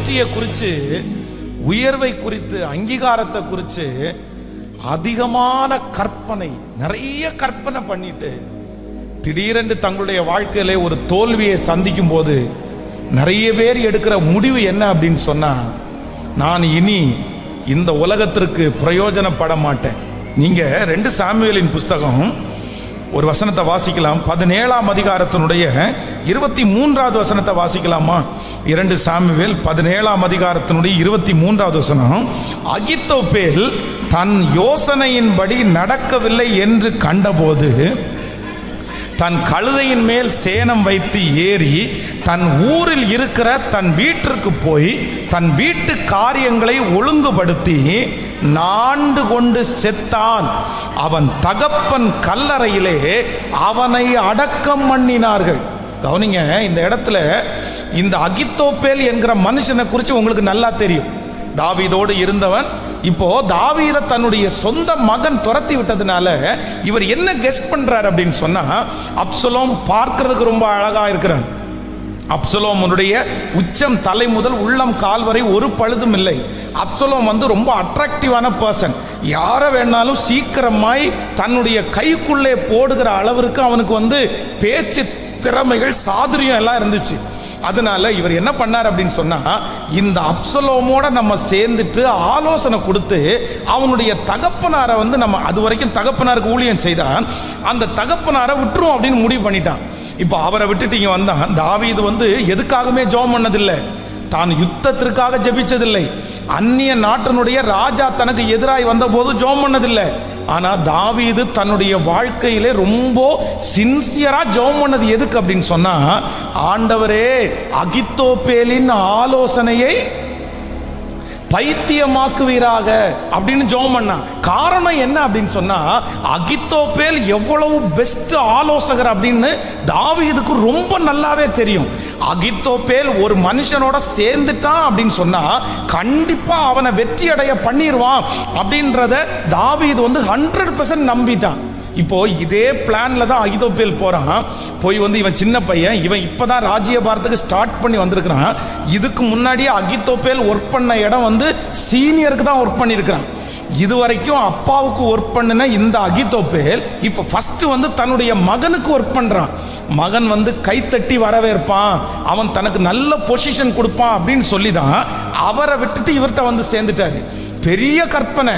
வெற்றியை குறித்து, உயர்வை குறித்து, அங்கீகாரத்தை குறித்து அதிகமான கற்பனை, நிறைய கற்பனை பண்ணிட்டு திடீரென்று தங்களுடைய வாழ்க்கையில ஒரு தோல்வியை சந்திக்கும் போது நிறைய பேர் எடுக்கிற முடிவு என்ன அப்படின்னு சொன்னா, நான் இனி இந்த உலகத்திற்கு பிரயோஜனப்பட மாட்டேன். நீங்க 2 சாமுவேலின் புஸ்தகம் ஒரு வசனத்தை வாசிக்கலாம். 17ஆம் அதிகாரத்தினுடைய 23வது வசனத்தை வாசிக்கலாமா? 2 சாமுவேல் 17ஆம் அதிகாரத்தினுடைய 23வது வசனம். அகித்தோப்பேல் தன் யோசனையின்படி நடக்கவில்லை என்று கண்டபோது தன் கழுதையின் மேல் சேணம் வைத்து ஏறி தன் ஊரில் இருக்கிற தன் வீட்டிற்கு போய் தன் வீட்டு காரியங்களை ஒழுங்குபடுத்தி நாண்டு கொண்டு செத்தான். அவன் தகப்பன் கல்லறையிலே அவனை அடக்கம் பண்ணினார்கள். கவனிங்க, இந்த இடத்துல இந்த அகித்தோப்பேல் என்கிற மனுஷனை குறித்து உங்களுக்கு நல்லா தெரியும். தாவீதோடு இருந்தவன். இப்போ தாவீதை தன்னுடைய சொந்த மகன் துரத்தி விட்டதுனால இவர் என்ன கெஸ் பண்றாரு அப்படின்னு சொன்னா, அப்சலோம் பார்க்கிறதுக்கு ரொம்ப அழகா இருக்கிறான். அப்சலோமுடைய உச்சம் தலை முதல் உள்ளம் கால் வரை ஒரு பழுதும் இல்லை. அப்சலோம் ரொம்ப அட்ராக்டிவான பர்சன். யாரை வேணாலும் சீக்கிரமாய் தன்னுடைய கைக்குள்ளே போடுகிற அளவிற்கு அவனுக்கு பேச்சு திறமைகள், சாதுரியம் எல்லாம் இருந்துச்சு. அதனால இவர் என்ன பண்ணார் அப்படின்னு சொன்னா, இந்த அப்சலோமோட நம்ம சேர்ந்துட்டு ஆலோசனை கொடுத்து அவனுடைய தகப்பனாரை நம்ம அது வரைக்கும் தகப்பனாருக்கு ஊழியம் செய்தான், அந்த தகப்பனாரை விட்டுரும் அப்படின்னு முடிவு பண்ணிட்டான். இப்போ அவரை விட்டுட்டீங்க வந்தான். தாவீது எதுக்காகவே ஜெபம் பண்ணதில்லை, தான் யுத்தத்திற்காக ஜெபிச்சதில்லை, அந்நிய நாட்டினுடைய ராஜா தனக்கு எதிராய் வந்த போது ஜெபம் பண்ணதில்லை. ஆனா தாவீது தன்னுடைய வாழ்க்கையிலே ரொம்ப சின்சியரா ஜெபம் பண்ணது எதுக்கு அப்படின்னு சொன்னா, ஆண்டவரே அகித்தோப்பேலின் ஆலோசனையை பைத்தியமாக்குவீராக அப்படின்னு ஜெபம் பண்ணா. காரணம் என்ன அப்படின்னு சொன்னா, அகித்தோப்பேல் எவ்வளவு பெஸ்ட் ஆலோசகர் அப்படின்னு தாவீதுக்கு ரொம்ப நல்லாவே தெரியும். அகித்தோப்பேல் ஒரு மனுஷனோட சேர்ந்துட்டான் அப்படின்னு சொன்னா கண்டிப்பா அவனை வெற்றி அடைய பண்ணிடுவான் அப்படின்றத தாவீது 100% நம்பிட்டான். இப்போ இதே பிளான்ல தான் அகித்தோப்பேல் போறான். போய் இவன் சின்ன பையன், இவன் இப்பதான் ராஜ்யபாரத்துக்கு ஸ்டார்ட் பண்ணி வந்திருக்கிறான். இதுக்கு முன்னாடியே அகித்தோப்பேல் ஒர்க் பண்ண இடம் சீனியருக்கு தான் ஒர்க் பண்ணியிருக்கிறான். இதுவரைக்கும் அப்பாவுக்கு ஒர்க் பண்ணின இந்த அகித்தோப்பேல் இப்ப ஃபர்ஸ்ட் தன்னுடைய மகனுக்கு ஒர்க் பண்றான். மகன் கைத்தட்டி வரவேற்பான், அவன் தனக்கு நல்ல பொசிஷன் கொடுப்பான் அப்படின்னு சொல்லி தான் அவரை விட்டுட்டு இவர்கிட்ட சேர்ந்துட்டாரு. பெரிய கற்பனை.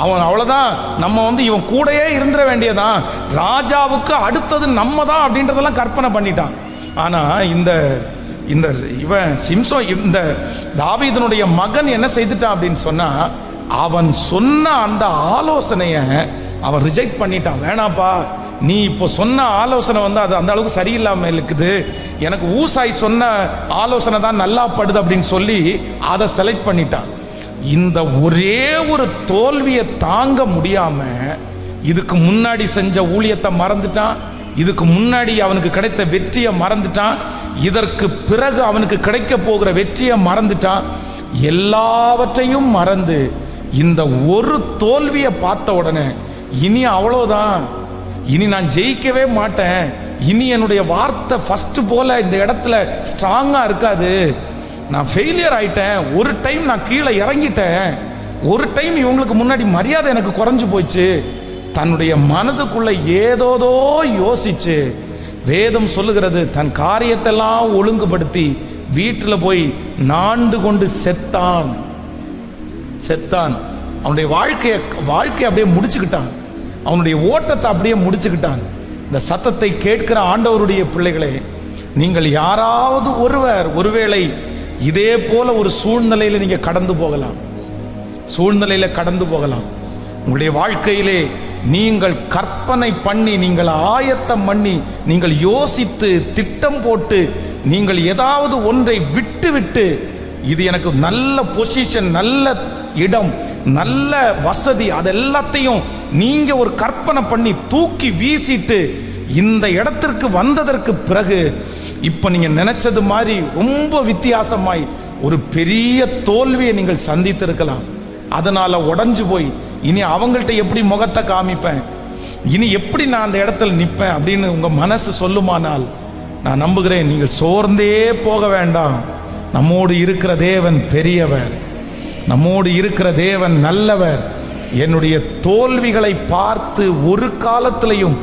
அவன் அவ்வளவுதான், நம்ம இவன் கூடயே இருந்துட வேண்டியதான், ராஜாவுக்கு அடுத்தது நம்ம தான் அப்படின்றதெல்லாம் கற்பனை பண்ணிட்டான். ஆனா இவன் சிம்சோன், இந்த தாவீதனுடைய மகன் என்ன செய்துட்டான் அப்படின்னு சொன்னா, அவன் சொன்ன அந்த ஆலோசனைய அவன் ரிஜெக்ட் பண்ணிட்டான். வேணாப்பா, நீ இப்போ சொன்ன ஆலோசனை அது அந்த அளவுக்கு சரியில்லாம இருக்குது, எனக்கு ஊசாய் சொன்ன ஆலோசனை தான் நல்லா படுது அப்படின்னு சொல்லி அதை செலக்ட் பண்ணிட்டான். இந்த ஒரே ஒரு தோல்வியை தாங்க முடியாம இதுக்கு முன்னாடி செஞ்ச ஊழியத்தை மறந்துட்டான், இதுக்கு முன்னாடி அவனுக்கு கிடைத்த வெற்றியை மறந்துட்டான், இதற்கு பிறகு அவனுக்கு கிடைக்க போகிற வெற்றியை மறந்துட்டான். எல்லாவற்றையும் மறந்து இந்த ஒரு தோல்வியை பார்த்த உடனே இனி அவ்வளோதான், இனி நான் ஜெயிக்கவே மாட்டேன், இனி என்னுடைய வார்த்தை ஃபர்ஸ்ட் போல இந்த இடத்துல ஸ்ட்ராங்கா இருக்காது, நான் ஃபெயிலியர் ஆயிட்டேன், ஒரு டைம் நான் கீழே இறங்கிட்டேன், ஒரு டைம் இவங்களுக்கு முன்னாடி மரியாதை எனக்கு குறைஞ்சு போயிடுச்சு, தன்னுடைய மனதுக்குள்ள ஏதோதோ யோசிச்சு, வேதம் சொல்லுகிறது தன் காரியத்தெல்லாம் ஒழுங்குபடுத்தி வீட்டில் போய் நாண்டு கொண்டு செத்தான். அவனுடைய வாழ்க்கையை அப்படியே முடிச்சுக்கிட்டான், அவனுடைய ஓட்டத்தை அப்படியே முடிச்சுக்கிட்டான். இந்த சத்தத்தை கேட்கிற ஆண்டவருடைய பிள்ளைகளே, நீங்கள் யாராவது ஒருவேளை இதே போல ஒரு சூழ்நிலையில நீங்க கடந்து போகலாம். உங்களுடைய வாழ்க்கையிலே நீங்கள் கற்பனை பண்ணி, நீங்கள் ஆயத்தம் பண்ணி, நீங்கள் யோசித்து திட்டம் போட்டு, நீங்கள் ஏதாவது ஒன்றை விட்டு இது எனக்கு நல்ல பொசிஷன், நல்ல இடம், நல்ல வசதி, அதெல்லாத்தையும் நீங்க ஒரு கற்பனை பண்ணி தூக்கி வீசிட்டு இந்த இடத்திற்கு வந்ததற்கு பிறகு இப்ப நீங்க நினைச்சது மாதிரி ரொம்ப வித்தியாசமாய் ஒரு பெரிய தோல்வியை நீங்கள் சந்தித்திருக்கலாம். அதனால உடைஞ்சு போய் இனி அவங்கள்ட்ட எப்படி முகத்தை காமிப்பேன், இனி எப்படி நான் அந்த இடத்துல நிற்பேன் அப்படின்னு உங்க மனசு சொல்லுமானால், நான் நம்புகிறேன் நீங்கள் சோர்ந்தே போக வேண்டாம். நம்மோடு இருக்கிற தேவன் பெரியவர், நம்மோடு இருக்கிற தேவன் நல்லவர். என்னுடைய தோல்விகளை பார்த்து ஒரு காலத்திலையும்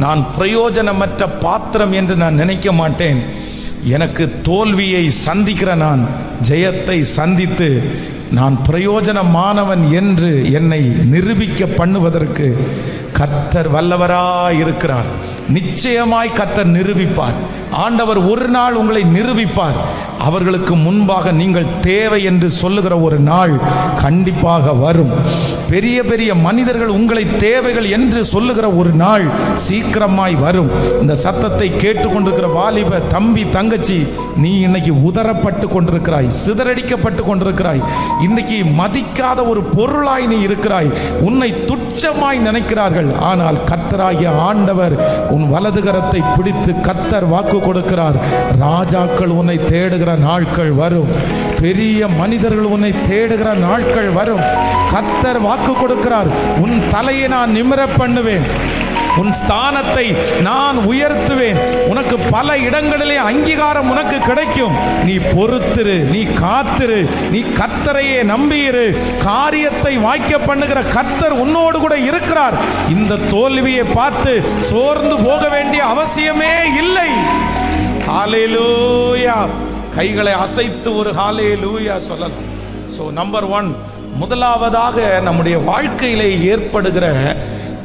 நான் பிரயோஜனமற்ற பாத்திரம் என்று நான் நினைக்க மாட்டேன். எனக்கு தோல்வியை சந்திக்கிற நான் ஜெயத்தை சந்தித்து நான் பிரயோஜனமானவன் என்று என்னை நிரூபிக்க பண்ணுவதற்கு கர்த்தர் வல்லவராய் இருக்கிறார். நிச்சயமாய் கர்த்தர் நிரூபிப்பார். ஆண்டவர் ஒரு நாள் உங்களை நிரூபிப்பார். அவர்களுக்கு முன்பாக நீங்கள் தேவை என்று சொல்லுகிற ஒரு நாள் கண்டிப்பாக வரும். பெரிய பெரிய மனிதர்கள் உங்களை தேவைகள் என்று சொல்லுகிற ஒரு நாள் சீக்கிரமாய் வரும். இந்த சத்தத்தை கேட்டுக்கொண்டிருக்கிற வாலிப தம்பி தங்கச்சி, நீ இன்னைக்கு உதறப்பட்டு கொண்டிருக்கிறாய், சிதறடிக்கப்பட்டு கொண்டிருக்கிறாய். இன்னைக்கு மதிக்காத ஒரு பொருளாய் நீ இருக்கிறாய். உன்னை துச்சமாய் நினைக்கிறார்கள். ஆனால் கர்த்தராகிய ஆண்டவர் உன் வலதுகரத்தை பிடித்து கர்த்தர் வாக்கு கொடுக்கிறார். ராஜாக்கள் உன்னை தேடுகிற நாட்கள் வரும். பெரிய மனிதர்கள் உன்னை தேடுகிற நாட்கள் வரும். கர்த்தர் வாக்கு கொடுக்கிறார். உன் தலையை நான் நிமிர பண்ணுவேன், உன் ஸ்தானத்தை நான் உயர்த்துவேன். உனக்கு பல இடங்களிலே அங்கீகாரம் உனக்கு கிடைக்கும். நீ பொறுத்திரு, நீ காத்திரு, நீ கர்த்தரையே நம்பியிரு. காரியத்தை வாய்க்க பண்ணுகிற கர்த்தர் உன்னோடு கூட இருக்கிறார். இந்த தோல்வியை பார்த்து சோர்ந்து போக வேண்டிய அவசியமே இல்லை. ஹல்லேலூயா. கைகளை அசைத்து ஒரு ஹல்லேலூயா சொல்லலாம். ஸோ நம்பர் 1, முதலாவதாக நம்முடைய வாழ்க்கையிலே ஏற்படுகிற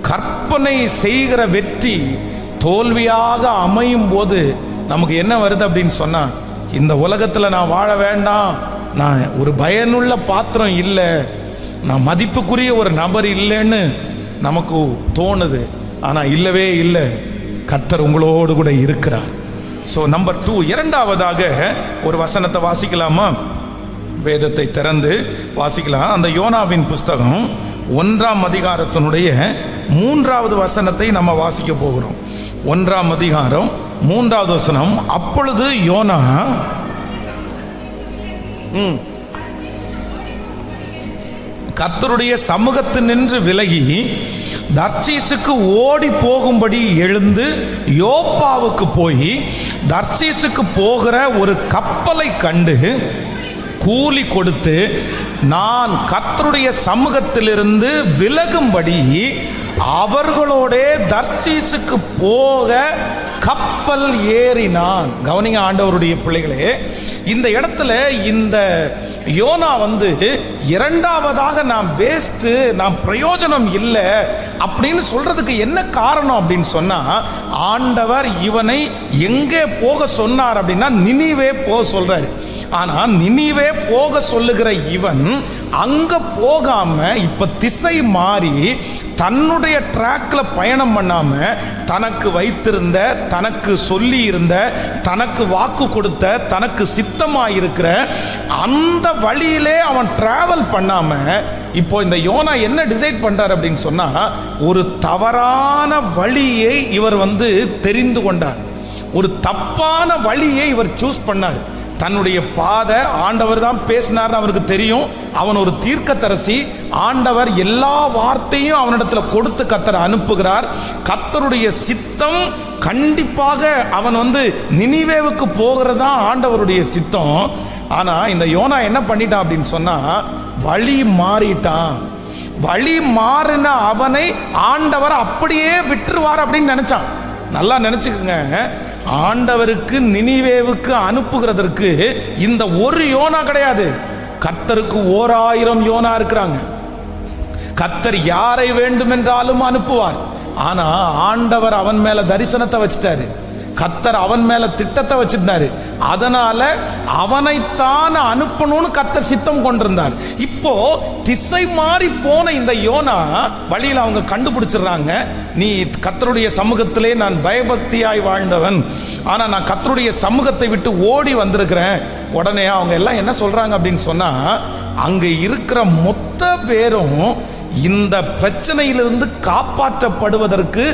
கற்பனை செய்கிற வெற்றி தோல்வியாக அமையும் போது நமக்கு என்ன வருது அப்படின்னு சொன்னா, இந்த உலகத்தில் நான் வாழ வேண்டாம், நான் ஒரு பயனுள்ள பாத்திரம் இல்லை, நான் மதிப்புக்குரிய ஒரு நபர் இல்லைன்னு நமக்கு தோணுது. ஆனால் இல்லவே இல்லை, கர்த்தர் உங்களோடு கூட இருக்கிறார். ஸோ நம்பர் 2, இரண்டாவதாக ஒரு வசனத்தை வாசிக்கலாமா? வேதத்தை திறந்து வாசிக்கலாம். அந்த யோனாவின் புஸ்தகம் 1ஆம் அதிகாரத்தினுடைய 3வது வசனத்தை நம்ம வாசிக்க போகிறோம். 1ஆம் அதிகாரம் 3வது வசனம். அப்பொழுது யோனா கர்த்தருடைய சமூகத்தினின்று விலகி தர்சீசுக்கு ஓடி போகும்படி எழுந்து யோப்பாவுக்கு போய் தர்சீசுக்கு போகிற ஒரு கப்பலை கண்டு கூலி கொடுத்து நான் கர்த்தருடைய சமூகத்திலிருந்து விலகும்படி அவர்களோட தர்சீசுக்கு போக கப்பல் ஏறினான். கவனிங்க ஆண்டவருடைய பிள்ளைகளே, இந்த இடத்துல இந்த யோனா இரண்டாவதாக நான் வேஸ்ட்டு, நான் பிரயோஜனம் இல்லை அப்படின்னு சொல்றதுக்கு என்ன காரணம் அப்படின்னு சொன்னா, ஆண்டவர் இவனை எங்கே போக சொன்னார் அப்படின்னா நினிவே போக சொல்றாரு. ஆனா நினிவே போக சொல்லுகிற இவன் அங்க போகாம இப்ப திசை மாறி தன்னுடைய ட்ராக்ல பயணம் பண்ணாம தனக்கு வைத்திருந்த, தனக்கு சொல்லி இருந்த, தனக்கு வாக்கு கொடுத்த, தனக்கு சித்தமாயிருக்கிற அந்த வழியிலே அவன் டிராவல் பண்ணாம இப்போ இந்த யோனா என்ன டிசைட் பண்றார் அப்படின்னு சொன்னா, ஒரு தவறான வழியை இவர் தெரிந்து கொண்டார். ஒரு தப்பான வழியை இவர் சூஸ் பண்ணார். தன்னுடைய பாதை ஆண்டவர் தான் பேசினார்னு அவருக்கு தெரியும். அவன் ஒரு தீர்க்கதரிசி. ஆண்டவர் எல்லா வார்த்தையும் அவனிடத்துல கொடுத்து கர்த்தர் அனுப்புகிறார். கர்த்தருடைய சித்தம் கண்டிப்பாக அவன் நினிவேவுக்கு போகிறதா ஆண்டவருடைய சித்தம். ஆனா இந்த யோனா என்ன பண்ணிட்டான் அப்படின்னு சொன்னா, வழி மாறிட்டான். வழி மாறின அவனை ஆண்டவர் அப்படியே விட்டுருவார் அப்படின்னு நினைச்சான். நல்லா நினைச்சுக்குங்க, ஆண்டவருக்கு நினிவேவுக்கு அனுப்புகிறதற்கு இந்த ஒரு யோனா கிடையாது, கர்த்தருக்கு 1000 யோனா இருக்கிறாங்க. கர்த்தர் யாரை வேண்டுமென்றாலும் அனுப்புவார். ஆனா ஆண்டவர் அவன் மேல தரிசனத்தை வச்சிட்டாரு, கர்த்தர் அவன் மேல திட்டத்தை வச்சிருந்தாரு. அதனால அவனைத்தான் அனுப்பணும்னு கர்த்தர் சித்தம் கொண்டிருந்தார். இப்போ திசை மாறி போன இந்த யோனா வழியில் அவங்க கண்டுபிடிச்சிடுறாங்க, நீ கர்த்தருடைய சமூகத்திலே நான் பயபக்தியாய் வாழ்ந்தவன், ஆனா நான் கர்த்தருடைய சமூகத்தை விட்டு ஓடி வந்திருக்கிறேன். உடனே அவங்க எல்லாம் என்ன சொல்றாங்க அப்படின்னு சொன்னா, அங்க இருக்கிற மொத்த பேரும் இந்த பிரச்சனையிலிருந்து காப்பாற்றப்படுவதற்கு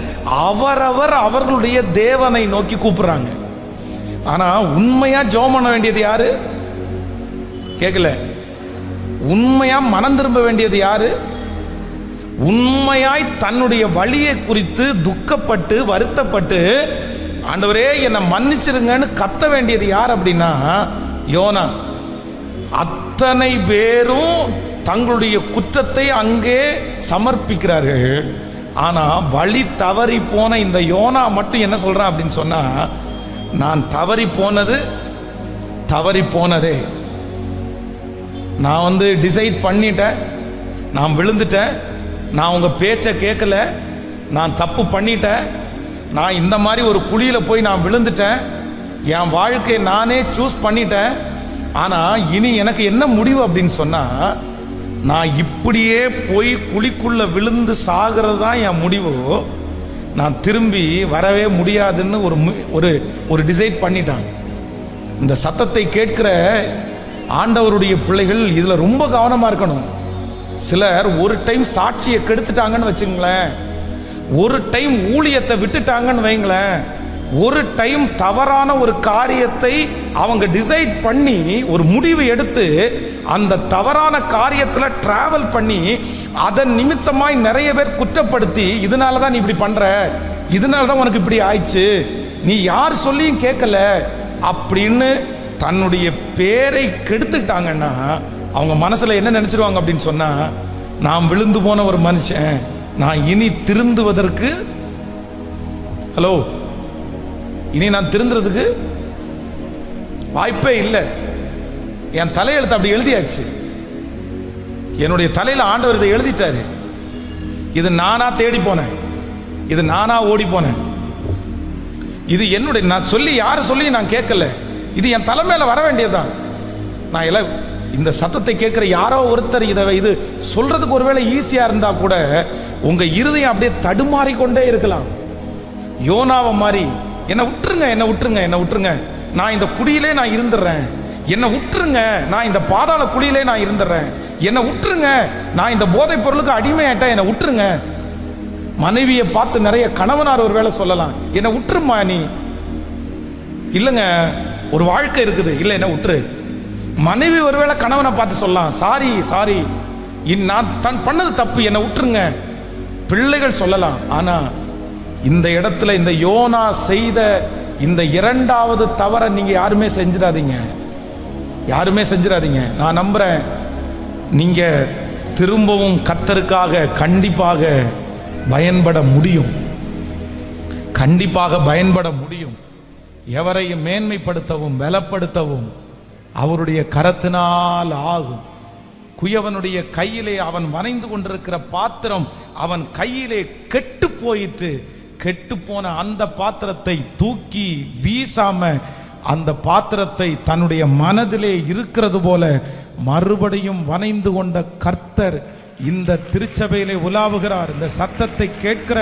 அவரவர் அவர்களுடைய தேவனை நோக்கி கூப்பிடுறாங்க. ஆனா உண்மையா ஜெபம் பண்ண வேண்டியது யாரு? கேட்கல. உண்மையா மனம் திரும்ப வேண்டியது யாரு? உண்மையாய் தன்னுடைய வழியை குறித்து துக்கப்பட்டு வருத்தப்பட்டு ஆண்டவரே என்னை மன்னிச்சிருங்கன்னு கத்த வேண்டியது யார் அப்படின்னா யோனா. அத்தனை பேரும் தங்களுடைய குற்றத்தை அங்கே சமர்ப்பிக்கிறார்கள். ஆனா வழி தவறி போன இந்த யோனா மட்டும் என்ன சொல்றான் அப்படின்னு சொன்னா, நான் தவறி போனதே, நான் டிசைட் பண்ணிட்டேன், நான் விழுந்துட்டேன், நான் உங்க பேச்சை கேட்கல, நான் தப்பு பண்ணிட்டேன், நான் இந்த மாதிரி ஒரு குழியில போய் நான் விழுந்துட்டேன், என் வாழ்க்கையை நானே சூஸ் பண்ணிட்டேன். ஆனா இனி எனக்கு என்ன முடிவு அப்படின்னு சொன்னா, நான் இப்படியே போய் குழிக்குள்ள விழுந்து சாகிறது தான் என் முடிவு. நான் திரும்பி வரவே முடியாதுன்னு ஒரு டிசைட் பண்ணிட்டான். இந்த சத்தத்தை கேட்கிற ஆண்டவருடைய பிள்ளைகள் இதுல ரொம்ப கவனமா இருக்கணும். சிலர் ஒரு டைம் சாட்சியை கெடுத்துட்டாங்கன்னு வச்சுங்களேன், ஒரு டைம் ஊழியத்தை விட்டுட்டாங்கன்னு வைங்களேன், ஒரு டைம் தவறான ஒரு காரியத்தை அவங்க டிசைட் பண்ணி ஒரு முடிவு எடுத்து அந்த தவறான காரியத்தில் டிராவல் பண்ணி அதன் நிமித்தமாய் நிறைய பேர் குற்றப்படுத்தி, இதனால தான் நீ இப்படி பண்ற, இதனால தான் உனக்கு இப்படி ஆயிடுச்சு, நீ யார் சொல்லியும் கேட்கல அப்படின்னு தன்னுடைய பேரை கெடுத்துட்டாங்கன்னா அவங்க மனசுல என்ன நினைச்சிருவாங்க அப்படின்னு சொன்னா, நான் விழுந்து போன ஒரு மனுஷன், நான் இனி திருந்துவதற்கு இனி நான் திருந்துறதுக்கு வாய்ப்பே இல்லை. என் தலையெழுத்து அப்படி எழுதியாச்சு, என்னுடைய தலையில ஆண்டவர் இதை எழுதிட்டாரு. இது நானா தேடி போனேன், இது நானா ஓடி போனேன், இது என்னுடைய, நான் சொல்லி யாரை சொல்லி நான் கேட்கல, இது என் தலை மேல வர வேண்டியதுதான். நான் எல்லாம் இந்த சத்தத்தை கேட்கிற யாரோ ஒருத்தர் இது சொல்றதுக்கு ஒருவேளை ஈஸியா இருந்தா கூட உங்க இருதயம் அப்படியே தடுமாறிக்கொண்டே இருக்கலாம். யோனாவை மாதிரி என்னை விட்டுருங்க, நான் இந்த குடியிலே நான் இருந்துடுறேன், என்னை விட்டுருங்க, நான் இந்த பாதாள குழியிலே நான் இருந்துடுறேன், என்னை விட்டுருங்க, நான் இந்த போதைப் பொருளுக்கு அடிமையாயிட்டேன், என்னை விட்டுருங்க. மனைவியை பார்த்து நிறைய கணவனார் ஒரு வேளை சொல்லலாம், என்னை விட்டுருமா நீ, இல்லைங்க ஒரு வாழ்க்கை இருக்குது, இல்லை என்ன விட்டுரு. மனைவி ஒருவேளை கணவனை பார்த்து சொல்லலாம், சாரி நான் தான் பண்ணது தப்பு, என்னை விட்டுருங்க. பிள்ளைகள் சொல்லலாம். ஆனா இந்த இடத்துல இந்த யோனா செய்த இந்த இரண்டாவது தவற நீங்க யாருமே செஞ்சிடாதீங்க. நான் நம்புறேன் நீங்க திரும்பவும் கர்த்தருக்காக கண்டிப்பாக பயன்பட முடியும். எவரையும் மேன்மைப்படுத்தவும் பலப்படுத்தவும் அவருடைய கரத்தினால் ஆகும். குயவனுடைய கையிலே அவன் வரைந்து கொண்டிருக்கிற பாத்திரம் அவன் கையிலே கெட்டு போயிற்று. கெட்டு போன அந்த பாத்திரத்தை தூக்கி வீசாம அந்த பாத்திரத்தை தன்னுடைய மனதிலே இருக்கிறது போல மறுபடியும் வனைந்து கொண்ட கர்த்தர் இந்த திருச்சபையிலே உலாவுகிறார். இந்த சத்தத்தை கேட்கிற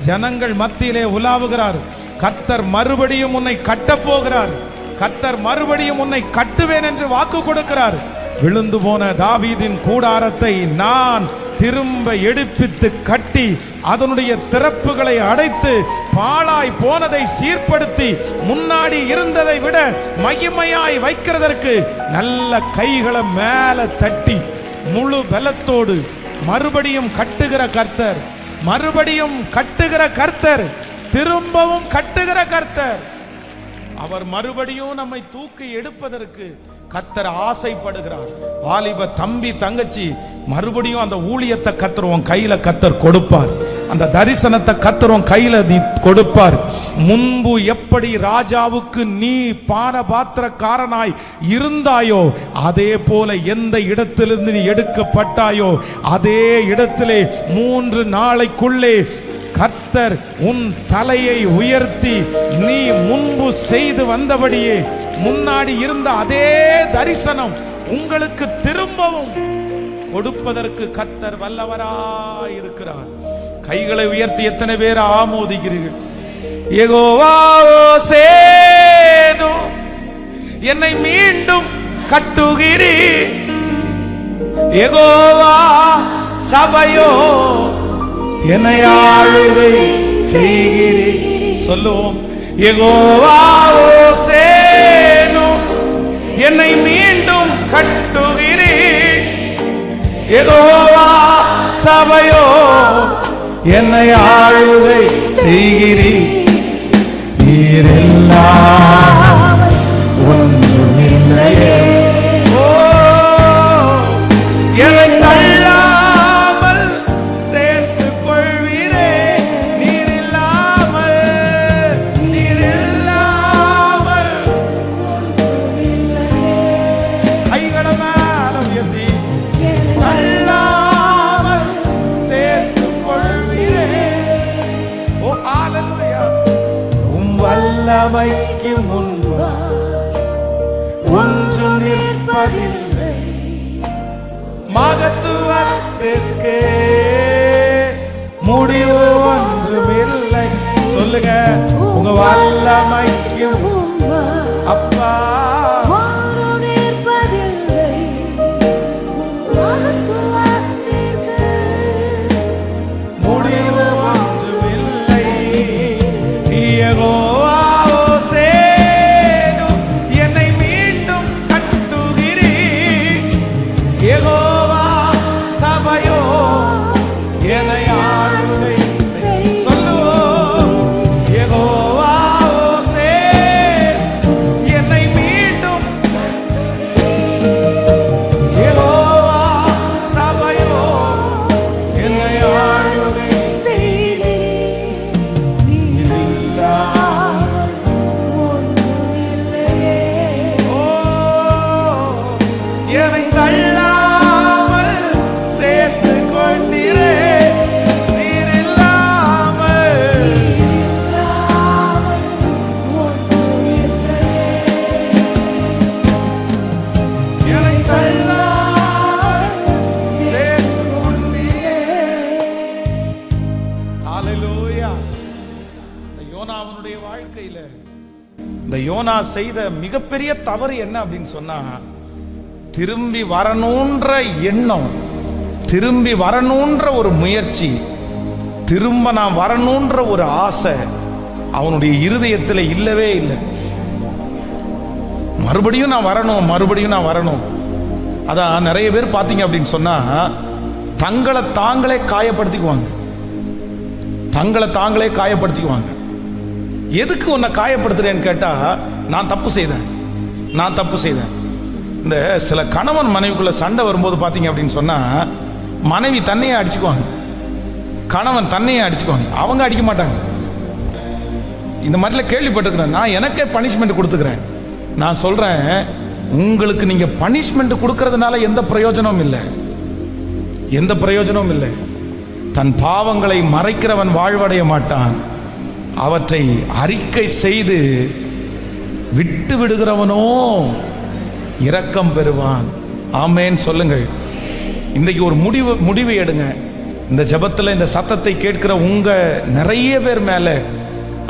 ஜனங்கள் மத்தியிலே உலாவுகிறார். கர்த்தர் மறுபடியும் உன்னை கட்டப் போகிறார். கர்த்தர் மறுபடியும் உன்னை கட்டுவேன் என்று வாக்கு கொடுக்கிறார். விழுந்து போன தாவீதின் கூடாரத்தை நான் திரும்ப எடுப்பித்து கட்டி அதனுடைய திறப்புகளை அடைத்து பாழாய் போனதை சீர்படுத்தி முன்னாடி இருந்ததை விட மகிமையாய் வைக்கிறதற்கு நல்ல கைகளை மேல தட்டி முழு பலத்தோடு மறுபடியும் கட்டுகிற கர்த்தர், திரும்பவும் கட்டுகிற கர்த்தர். அவர் மறுபடியும் நம்மை தூக்கி எடுப்பதற்கு கர்த்தர் ஆசைப்படுகிறார். வாலிப தம்பி தங்கச்சி, மறுபடியும் அந்த ஊழியத்தை கர்த்தர் உன் கையில கர்த்தர் கொடுப்பார். அந்த தரிசனத்தை கர்த்தர் உன் கையில நீ கொடுப்பார். முன்பு எப்படி ராஜாவுக்கு நீ பானபாத்திரக்காரனாய் இருந்தாயோ அதே போல எந்த இடத்திலிருந்து நீ எடுக்கப்பட்டாயோ அதே இடத்திலே 3 நாளைக்குள்ளே கர்த்தர் உன் தலையை உயர்த்தி நீ முன்பு செய்து வந்தபடியே முன்னாடி இருந்த அதே தரிசனம் உங்களுக்கு திரும்பவும் கொடுப்பதற்கு கர்த்தர் வல்லவராய் இருக்கிறார். கைகளை உயர்த்தி எத்தனை பேர் ஆமோதிக்கிறீர்கள்? யெகோவா ஓசேனோ என்னை மீண்டும் கட்டுகிறீர், யெகோவா சபையோ என்னை ஆளுகை செய்கிறீர். சொல்லுவோம், யெகோவா ஓசேனோ என்னை மீண்டும் கட்டுகிறீர், யெகோவா சபையோ என்னை ஆளுகை செய்கிறீர். நீரெல்லாம் ஒன்றுமில்லையே, ஓ வல்லமைக்கு முன்பா ஒன்று நிற்பதில்லை, மகத்துவத்திற்கு முடிவு ஒன்றுமில்லை. சொல்லுங்க, உங்க வல்லமைக்கு முன்பா அப்பா முடிவு ஒன்றுமில்லை. யெகோவா ஓசேனு என்னை மீண்டும் கட்டுகிறீர், யெகோவா சபையோ என்னை ஆளுகை செய். சொல்லுவோம், யெகோவா ஓசேனு என்னை மீண்டும், யெகோவா சபையோ என்னை ஆளுகை என்னை தள்ளாமல் சேர்த்து கொண்டிரே, நீர் இல்லாமல் என்னை தள்ளாமல் சேர்த்து கொண்டிரே. ஹல்லேலூயா. இந்த யோனாவினுடைய வாழ்க்கையில இந்த யோனா செய்த மிகப்பெரிய தவறு என்ன அப்படின்னு சொன்னா, திரும்பி வரணுன்ற எண்ணம், திரும்பி வரணுன்ற ஒரு முயற்சி, திரும்ப நான் வரணுன்ற ஒரு ஆசை அவனுடைய இருதயத்தில் இல்லவே இல்லை. மறுபடியும் நான் வரணும், மறுபடியும் நான் வரணும். அதான் நிறைய பேர் பார்த்தீங்க அப்படின்னு சொன்னா தங்களை தாங்களே காயப்படுத்திக்குவாங்க, தங்களை தாங்களே காயப்படுத்திக்குவாங்க. எதுக்கு உன்னை காயப்படுத்துறேன்னு கேட்டா, நான் தப்பு செய்தேன், நான் தப்பு செய்தேன். இந்த சில கணவன் மனைவிக்குள்ள சண்டை வரும்போது பார்த்தீங்க அப்படின்னு சொன்னா, மனைவி தன்னையே அடிச்சுக்குவாங்க, கணவன் தன்னையே அடிச்சுக்குவாங்க, அவங்க அடிக்க மாட்டாங்க. இந்த மாதிரிலாம் கேள்விப்பட்டிருக்கிறேன். நான் எனக்கே பனிஷ்மெண்ட் கொடுத்துக்கிறேன். நான் சொல்றேன், உங்களுக்கு நீங்க பனிஷ்மெண்ட் கொடுக்கறதுனால எந்த பிரயோஜனமும் இல்லை, எந்த பிரயோஜனமும் இல்லை. தன் பாவங்களை மறைக்கிறவன் வாழ்வடைய மாட்டான், அவற்றை அறிக்கை செய்து விட்டு விடுகிறவனோ இரக்கம் பெறுவான். ஆமேன் சொல்லுங்கள். இன்றைக்கு ஒரு முடிவு எடுங்க. இந்த ஜெபத்தில் இந்த சத்தத்தை கேட்கிற உங்க நிறைய பேர் மேல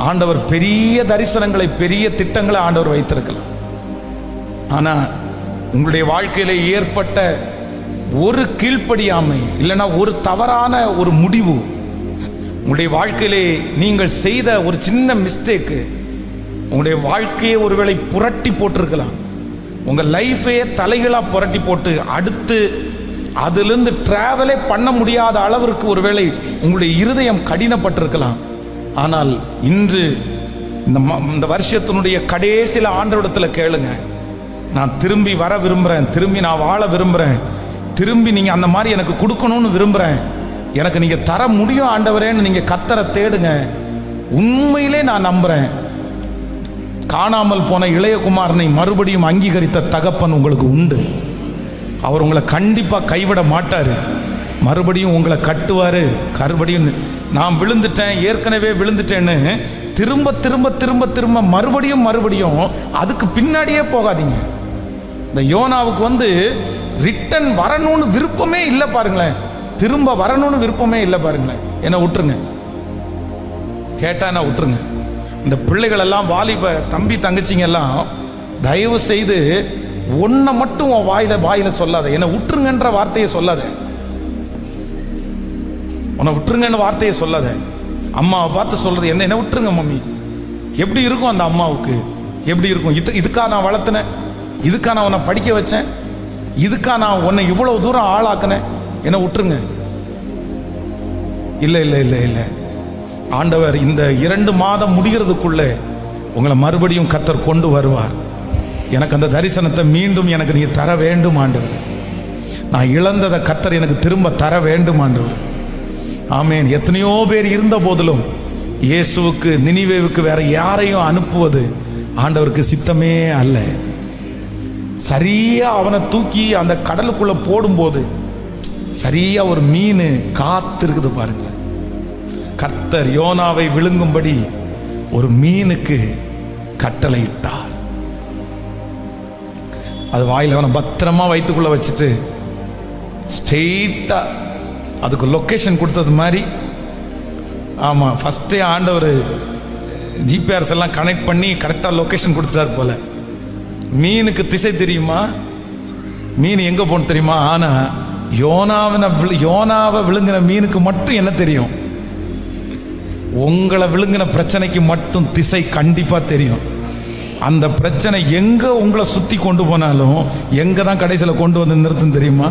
ஆண்டவர் பெரிய தரிசனங்களை, பெரிய திட்டங்களை ஆண்டவர் வைத்திருக்கலாம். ஆனா உங்களுடைய வாழ்க்கையில ஏற்பட்ட ஒரு கீழ்ப்படியாமை, இல்லைன்னா ஒரு தவறான ஒரு முடிவு, உங்களுடைய வாழ்க்கையிலே நீங்கள் செய்த ஒரு சின்ன மிஸ்டேக்கு உங்களுடைய வாழ்க்கையை ஒருவேளை புரட்டி போட்டிருக்கலாம். உங்கள் லைஃபையே தலைகளாக புரட்டி போட்டு அடுத்து அதிலிருந்து டிராவலே பண்ண முடியாத அளவிற்கு ஒருவேளை உங்களுடைய இருதயம் கடினப்பட்டிருக்கலாம். ஆனால் இன்று இந்த வருஷத்தினுடைய கடைசியில் ஆண்டவரிடத்தில் கேளுங்க, நான் திரும்பி வர விரும்புகிறேன், திரும்பி நான் வாழ விரும்புகிறேன், திரும்பி நீங்கள் அந்த மாதிரி எனக்கு கொடுக்கணும்னு விரும்புகிறேன், எனக்கு நீங்கள் தர முடியும் ஆண்டவரேன்னு நீங்கள் கர்த்தரை தேடுங்க. உண்மையிலே நான் நம்புகிறேன், காணாமல் போன இளையகுமாரனை மறுபடியும் அங்கீகரித்த தகப்பன் உங்களுக்கு உண்டு. அவர் உங்களை கண்டிப்பாக கைவிட மாட்டார், மறுபடியும் உங்களை கட்டுவார். மறுபடியும் நான் விழுந்துட்டேன், ஏற்கனவே விழுந்துட்டேன்னு திரும்ப திரும்ப திரும்ப திரும்ப மறுபடியும் அதுக்கு பின்னாடியே போகாதீங்க. இந்த யோனாவுக்கு ரிட்டன் வரணும்னு விருப்பமே இல்லை பாருங்களேன், திரும்ப வரணும்னு விருப்பமே இல்லை பாருங்களேன். என்ன விட்டுருங்க, கேட்டானா விட்டுருங்க. இந்த பிள்ளைகள் எல்லாம், வாலிப தம்பி தங்கச்சிங்க எல்லாம், தயவு செய்து ஒன்றை மட்டும் உன் வாயில சொல்லாத, என்னை விட்டுருங்கன்ற வார்த்தையை சொல்லாத, உன்னை விட்டுருங்கன்னு வார்த்தையை சொல்லாத. அம்மாவை பார்த்து சொல்றது என்ன விட்டுருங்க மம்மி. எப்படி இருக்கும் அந்த அம்மாவுக்கு, எப்படி இருக்கும்? இதுக்கா நான் வளர்த்தினேன், இதுக்கா நான் உன்னை படிக்க வச்சேன், இதுக்கா நான் உன்னை இவ்வளவு தூரம் ஆளாக்குனேன், என்ன விட்டுருங்க. இல்லை இல்லை இல்லை இல்லை, ஆண்டவர் இந்த 2 மாதம் முடிகிறதுக்குள்ளே உங்களை மறுபடியும் கர்த்தர் கொண்டு வருவார். எனக்கு அந்த தரிசனத்தை மீண்டும் எனக்கு நீ தர வேண்டும் ஆண்டவர். நான் இழந்ததை கர்த்தர் எனக்கு திரும்ப தர வேண்டும் ஆண்டவர். ஆமேன். எத்தனையோ பேர் இருந்த போதிலும் இயேசுவுக்கு, நினிவேவுக்கு வேற யாரையும் அனுப்புவது ஆண்டவருக்கு சித்தமே அல்ல. சரியா அவனை தூக்கி அந்த கடலுக்குள்ள போடும்போது சரியா ஒரு மீன் காத்திருக்குது பாருங்க. கர்த்தர் யோனாவை விழுங்கும்படி ஒரு மீனுக்கு கட்டளையிட்டார். அது வாயில் அவனை பத்திரமா வயிற்றுக்குள்ள வச்சுட்டு ஸ்ட்ரெயிட்டா அதுக்கு லொக்கேஷன் கொடுத்தது மாதிரி. ஆமாம், ஃபஸ்ட்டே ஆண்டவர் ஜிபிஆர்எஸ் எல்லாம் கனெக்ட் பண்ணி கரெக்டாக லொக்கேஷன் கொடுத்துட்டார் போல. மீனுக்கு திசை தெரியுமா, மீன் எங்கே போகணும் தெரியுமா. ஆனால் யோனாவை விழுங்கின மீனுக்கு மட்டும் என்ன தெரியும்? உங்களை விழுங்கின பிரச்சனைக்கு மட்டும் திசை கண்டிப்பாக தெரியும். அந்த பிரச்சனை எங்கே உங்களை சுற்றி கொண்டு போனாலும் எங்கே தான் கடைசியில் கொண்டு வந்து நிறுத்தும் தெரியுமா?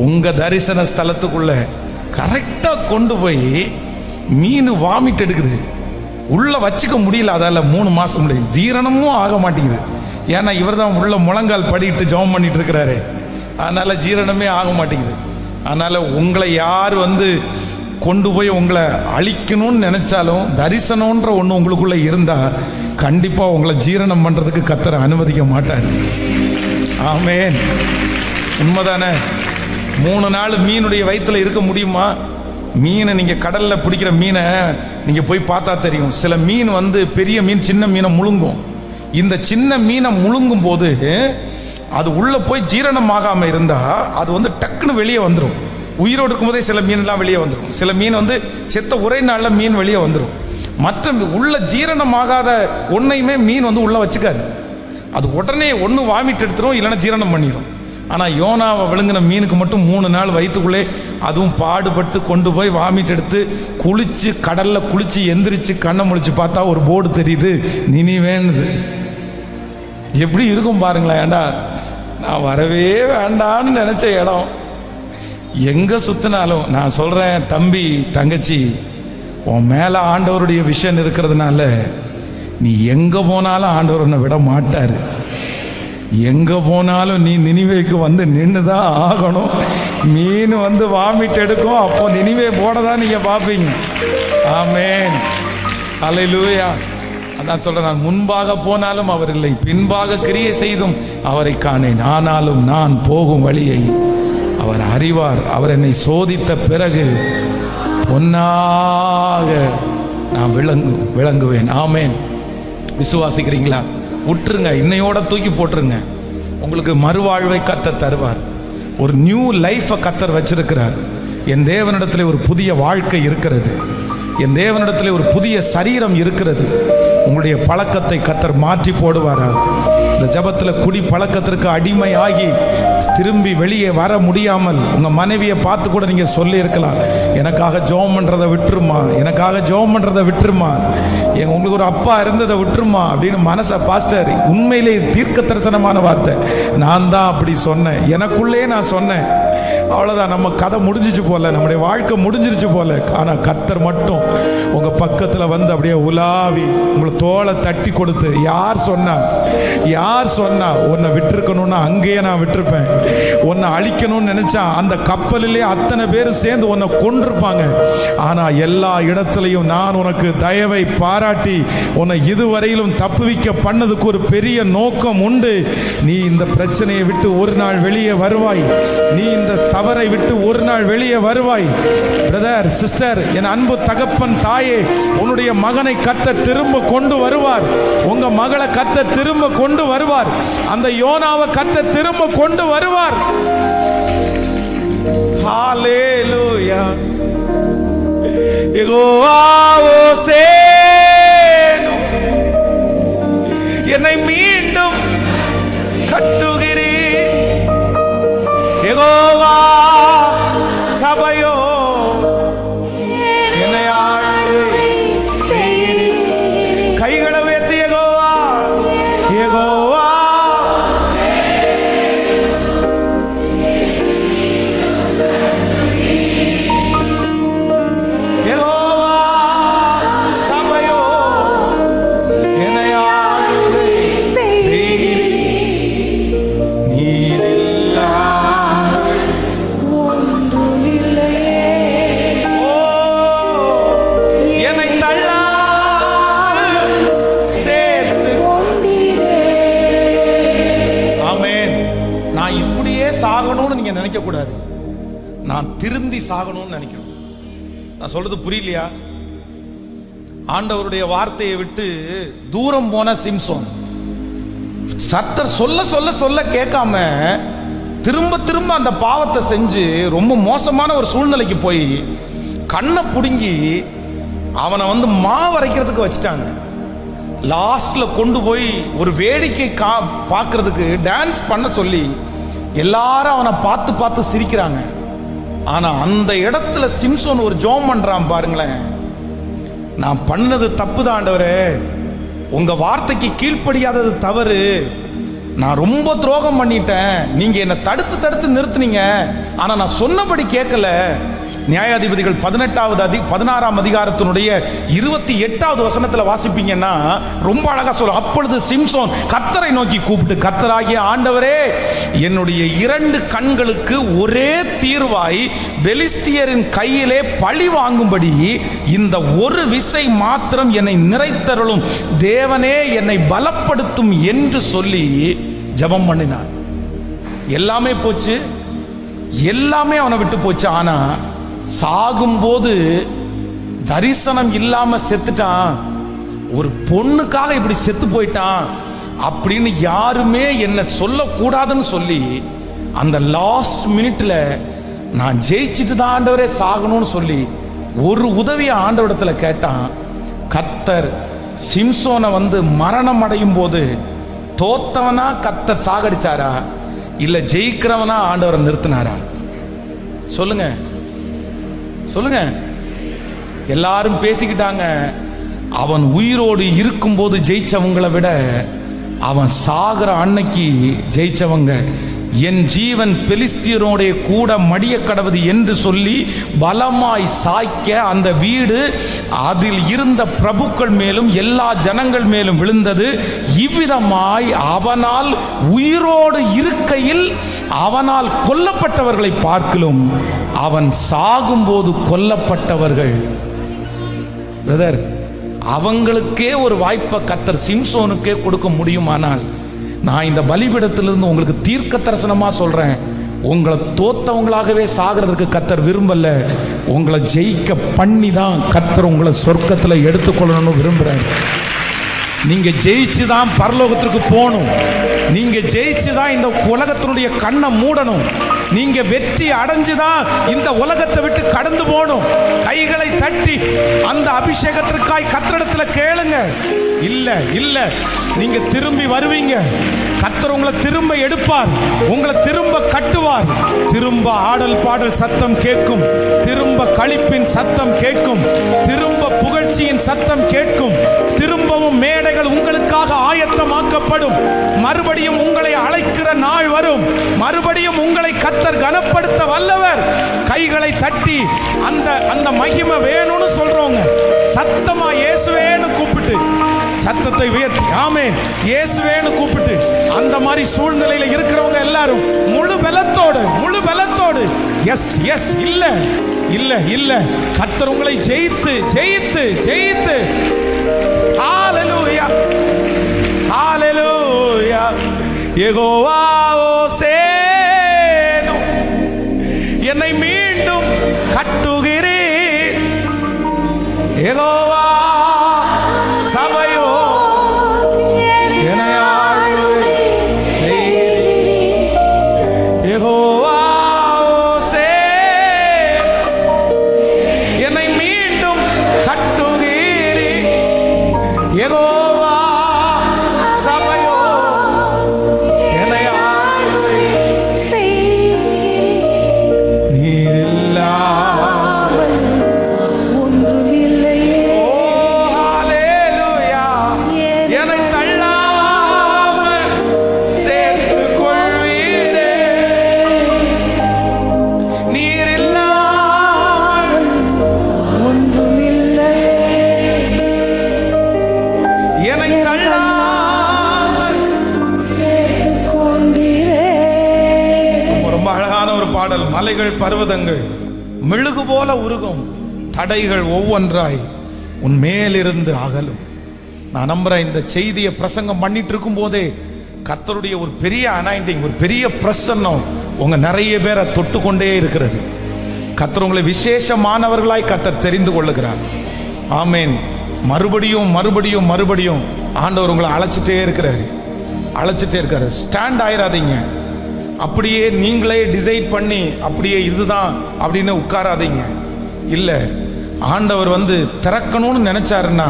உங்கள் தரிசன ஸ்தலத்துக்குள்ள கரெக்டாக கொண்டு போய் மீன் வாமிட் எடுக்குது, உள்ளே வச்சுக்க முடியல. அதால் 3 மாதம் முடியும், ஜீரணமும் ஆக மாட்டேங்குது. ஏன்னா இவர் தான் உள்ள முழங்கால் படிட்டு ஜெபம் பண்ணிட்டு இருக்கிறாரு, அதனால் ஜீரணமே ஆக மாட்டேங்குது. அதனால் உங்களை யார் கொண்டு போய் உங்களை அழிக்கணும்னு நினைச்சாலும் தரிசனம்ன்ற ஒன்று உங்களுக்குள்ள இருந்தால் கண்டிப்பாக உங்களை ஜீரணம் பண்ணுறதுக்கு கர்த்தர் அனுமதிக்க மாட்டார். ஆமென், உண்மைதானே? 3 நாள் மீனுடைய வயிற்றில் இருக்க முடியுமா? மீனை நீங்கள் கடலில் பிடிக்கிற மீனை நீங்கள் போய் பார்த்தா தெரியும். சில மீன் பெரிய மீன் சின்ன மீனை முழுங்கும். இந்த சின்ன மீனை முழுங்கும் போது அது உள்ளே போய் ஜீரணமாகாமல் இருந்தால் அது டக்குன்னு வெளியே வந்துடும். உயிரோடு இருக்கும்போதே சில மீன்லாம் வெளியே வந்துடும். சில மீன் செத்த ஒரே நாளில் மீன் வெளியே வந்துடும். மற்ற உள்ள ஜீரணமாகாத ஒன்றையுமே மீன் உள்ளே வச்சுக்காது. அது உடனே ஒன்று வாமிட் எடுத்துரும், இல்லைன்னா ஜீரணம் பண்ணிடும். ஆனால் யோனாவை விழுங்கின மீனுக்கு மட்டும் 3 நாள் வயிற்றுக்குள்ளே அதுவும் பாடுபட்டு கொண்டு போய் வாமிட் எடுத்து குளிச்சு கடலில் குளிச்சு எந்திரிச்சு கண்ணை முழிச்சு பார்த்தா ஒரு போர்டு தெரியுது, நினிவேன்னுது. எப்படி இருக்கும் பாருங்களேன். ஏண்டா, நான் வரவே வேண்டான்னு நினச்ச இடம் எங்கே சுற்றினாலும். நான் சொல்கிறேன் தம்பி தங்கச்சி, உன் மேலே ஆண்டவருடைய விஷன் இருக்கிறதுனால நீ எங்கே போனாலும் ஆண்டவர் உன்னை விட மாட்டார். எங்கே போனாலும் நீ நினிவேக்கு நின்று தான் ஆகணும். மீன் வாமிட் எடுக்கும், அப்போ நினிவே போட தான் நீங்கள் பார்ப்பீங்க. ஆமென், அல்லேலூயா. அதான் சொல்கிறேன், நான் முன்பாக போனாலும் அவர் இல்லை, பின்பாக கிரியை செய்தும் அவரை காணேன். ஆனாலும் நான் போகும் வழியை அவர் அறிவார். அவர் என்னை சோதித்த பிறகு பொன்னாக நான் விளங்குவேன். ஆமென். விசுவாசிக்கிறீங்களா? விட்டுருங்க, இன்னையோட தூக்கி போட்டுருங்க. உங்களுக்கு மறுவாழ்வை கர்த்தர் தருவார். ஒரு நியூ லைஃபை கர்த்தர் வச்சிருக்கிறார். என் தேவனிடத்தில் ஒரு புதிய வாழ்க்கை இருக்கிறது. என் தேவனிடத்தில் ஒரு புதிய சரீரம் இருக்கிறது. உங்களுடைய பழக்கத்தை கர்த்தர் மாற்றி போடுவாரா? இந்த ஜபத்தில் குடி பழக்கத்திற்கு அடிமையாகி திரும்பி வெளியே வர முடியாமல் உங்கள் மனைவியை பார்த்து கூட நீங்கள் சொல்லி இருக்கலாம், எனக்காக ஜெபம் பண்ணுறதை விட்டுருமா, எனக்காக ஜெபம் பண்ணுறதை விட்டுருமா, உங்களுக்கு ஒரு அப்பா இருந்ததை விட்டுருமா அப்படின்னு மனசை. பாஸ்டர், உண்மையிலே தீர்க்க தரிசனமான வார்த்தை. நான் தான் அப்படி சொன்னேன், எனக்குள்ளே நான் சொன்னேன். அவ்வளோதான், நம்ம கதை முடிஞ்சிச்சு போல, நம்முடைய வாழ்க்கை முடிஞ்சிருச்சு போல. ஆனால் கர்த்தர் மட்டும் உங்கள் பக்கத்தில் அப்படியே உலாவி உங்களை தோலை தட்டி கொடுத்து, யார் சொன்னா உன்னை விட்டுருக்கணும்னா அங்கேயே நான் விட்டுருப்பேன். உன்னை அழிக்கணும்னு நினைச்சா அந்த கப்பலிலே அத்தனை பேரும் சேர்ந்து உன்னை கொண்டிருப்பாங்க. ஆனால் எல்லா இடத்துலையும் நான் உனக்கு தயவை பாராட்டி உன்னை இதுவரையிலும் தப்புவிக்க பண்ணதுக்கு ஒரு பெரிய நோக்கம் உண்டு. நீ இந்த பிரச்சனையை விட்டு ஒரு நாள் வெளியே வருவாய். நீ இந்த தவறை விட்டு ஒரு நாள் வெளியே வருவாய். பிரதர், சிஸ்டர், என் அன்பு தகப்பன் தாயே, உன்னுடைய மகனை கர்த்தர் திரும்ப கொண்டு வருவார். உங்க மகளை கர்த்தர் திரும்ப கொண்டு வருவார். அந்த யோனாவை கர்த்தர் திரும்ப கொண்டு வருவார். ஹalleluya. யெகோவா ஓசேனு என்னை மீண்டும் கட்டுகிறீர். யெகோவா சபையோ என்னை ஆளுகை செய்கிறீர். கைகளை உயர்த்தி யெகோவா, யெகோவா நினைக்கக்கூடாது. நான் திருந்தி சாகணும்னு நினைக்கணும். நான் சொல்றது புரியலையா? ஆண்டவருடைய வார்த்தையை விட்டு தூரம் போன சிம்சோன் கர்த்தர் சொல்ல சொல்ல சொல்ல கேட்காம திரும்ப திரும்ப அந்த பாவத்தை செஞ்சு ரொம்ப மோசமான ஒரு சூழ்நிலைக்கு போய் கண்ணை பிடுங்கி அவனை மாவரைக்கிறதுக்கு வச்சுட்டாங்க. லாஸ்ட்ல கொண்டு போய் ஒரு வேடிக்கை பார்க்கறதுக்கு டான்ஸ் பண்ண சொல்லி எல்லாரும் அவனை பார்த்து பார்த்து சிரிக்கிறாங்க. ஆனா அந்த இடத்துல சிம்சோன் ஒரு ஜோம் பண்றான் பாருங்களேன். நான் பண்ணது தப்பு தான் ஆண்டவரே, உங்க வார்த்தைக்கு கீழ்ப்படியாதது தவறு, நான் ரொம்ப துரோகம் பண்ணிட்டேன், நீங்க என்னை தடுத்து தடுத்து நிறுத்துனீங்க, ஆனா நான் சொன்னபடி கேட்கல. நியாயாதிபதிகள் 16ஆம் அதிகாரத்தினுடைய 28வது வசனத்தில் வாசிப்பீங்கன்னா ரொம்ப அழகா சொல்ல. அப்பொழுது சிம்சோன் கர்த்தரை நோக்கி கூப்பிட்டு, கர்த்தராகிய ஆண்டவரே, என்னுடைய 2 கண்களுக்கு ஒரே தீர்வாய் பெலிஸ்தியரின் கையிலே பழி வாங்கும்படி இந்த ஒரு விசை மாத்திரம் என்னை நிறைத்தருளும், தேவனே என்னை பலப்படுத்தும் என்று சொல்லி ஜெபம் பண்ணினான். எல்லாமே போச்சு, எல்லாமே அவனை விட்டு போச்சு. ஆனா சாகும்போது தரிசனம் இல்லாம செத்துட்டான், ஒரு பொண்ணுக்காக இப்படி செத்து போயிட்டான் அப்படின்னு யாருமே என்ன சொல்லக்கூடாதுன்னு சொல்லி அந்த லாஸ்ட் மினிட்ல நான் ஜெயிச்சுட்டு தான் ஆண்டவரே சாகணும்னு சொல்லி ஒரு உதவியை ஆண்டவரிடத்துல கேட்டான். கர்த்தர் சிம்சோனை மரணம் அடையும் போது தோத்தவனா கர்த்தர் சாகடிச்சாரா, இல்ல ஜெயிக்கிறவனா ஆண்டவரை நிறுத்தினாரா? சொல்லுங்க சொல்லுங்க. எல்லாரும் பேசிக்கிட்டாங்க, அவன் உயிரோடு இருக்கும்போது ஜெயிச்சவங்களை விட அவன் சாகிற அன்னைக்கு ஜெயிச்சவங்க. என் ஜீவன் பெலிஸ்தியரோடைய கூட மடிய கடவுது என்று சொல்லி பலமாய் சாய்க்க அந்த வீடு அதில் இருந்த பிரபுக்கள் மேலும் எல்லா ஜனங்கள் மேலும் விழுந்தது. இவ்விதமாய் அவனால் உயிரோடு இருக்கையில் அவனால் கொல்லப்பட்டவர்களை பார்க்கிலும் அவன் சாகும்போது கொல்லப்பட்டவர்கள், பிரதர், அவங்களுக்கே ஒரு வாய்ப்பை கர்த்தர் சிம்சோனுக்கே கொடுக்க முடியுமானால், நான் இந்த பலிபீடத்திலிருந்து உங்களுக்கு தீர்க்க தரிசனமா சொல்றேன், உங்களை தோத்தவங்களாகவே சாகிறதுக்கு கர்த்தர் விரும்பல, உங்களை ஜெயிக்க பண்ணி தான் கர்த்தர் உங்களை சொர்க்கத்தில் எடுத்துக்கொள்ளணும்னு விரும்புறாரு. நீங்க ஜெயிச்சுதான் பரலோகத்திற்கு போகணும், நீங்க ஜெயிச்சுதான் இந்த உலகத்தினுடைய கண்ணை மூடணும், நீங்க வெற்றி அடைஞ்சுதான் இந்த உலகத்தை விட்டு கடந்து போகணும். கைகளை தட்டி அந்த அபிஷேகத்திற்காய் கர்த்தரிடத்துல கேளுங்க. இல்ல இல்ல, நீங்க திரும்பி வருவீங்க, கர்த்தர் உங்களை திரும்ப எடுப்பார், உங்களை திரும்ப கட்டுவார். திரும்ப ஆடல் பாடல் சத்தம் கேட்கும், திரும்ப களிப்பின் சத்தம் கேட்கும், திரும்ப புகழ்ச்சியின் சத்தம் கேட்கும், திரும்பவும் மேடைகள் உங்களுக்காக ஆயத்தமாக்கப்படும், மறுபடியும் உங்களை அழைக்கிற நாள் வரும், மறுபடியும் உங்களை கர்த்தர் கனப்படுத்த வல்லவர். கைகளை தட்டி அந்த அந்த மகிமை வேணும்னு சொல்றவங்க சத்தமா இயேசுவேன்னு கூப்பிட்டு, சத்தத்தை உயர்த்தி ஆமென் இயேசுவேன்னு கூப்பிட்டு, அந்த மாதிரி சூழ்நிலையில இருக்கிறவங்க எல்லாரும் முழு பலத்தோடு எஸ் எஸ், இல்ல இல்ல இல்ல, கர்த்தர் உங்களை ஜெயித்து ஜெயித்து ஜெயித்து, ஹalleluya ஹalleluya, யெகோவா ஓசேனு என்னை மீண்டும் கட்டுகிறீர், யெகோவா சபையோ என்னை ஆளுகை செய்கிறீர், யெகோவா ஓசேனு என்னை மீண்டும் கட்டுகிறீர், யெகோவா சபையோ என்னை ஆளுகை செய்கிறீர், நீர் இல்லாமல் ஒன்றுமில்லையே, ஓ ஹalleluya, என்னை தள்ளாமல் சேர்த்துக் கொள்வீரே, நீர் இல்லாமல் ஒன்றுமில்லையே, என்னை தள்ளாமல் சேர்த்துக் கொண்டீரே. ரொம்ப அழகான ஒரு பாடல். மலைகள் பர்வதங்கள் மெழுகு போல உருகும், தடைகள் ஒவ்வொன்றாய் உன் மேலிருந்து அகலும். நான் நம்புறேன், இந்த செய்தியை பிரசங்கம் பண்ணிட்டு இருக்கும் போதே கர்த்தருடைய ஒரு பெரிய அனாயிண்டிங், ஒரு பெரிய பிரசன்னம் உங்க நிறைய பேரை தொட்டு கொண்டே இருக்கிறது. கர்த்தர் உங்களை விசேஷமானவர்களாய் கர்த்தர் தெரிந்து கொள்ளுகிறார். ஆமேன். மறுபடியும் மறுபடியும் மறுபடியும் ஆண்டவர் உங்களை அழைச்சிட்டே இருக்காரு. ஸ்டாண்ட் ஆயிராதீங்க. அப்படியே நீங்களே டிசைட் பண்ணி அப்படியே இதுதான் அப்படின்னு உட்காராதீங்க. இல்லை, ஆண்டவர் வந்து திறக்கணும்னு நினைச்சாருன்னா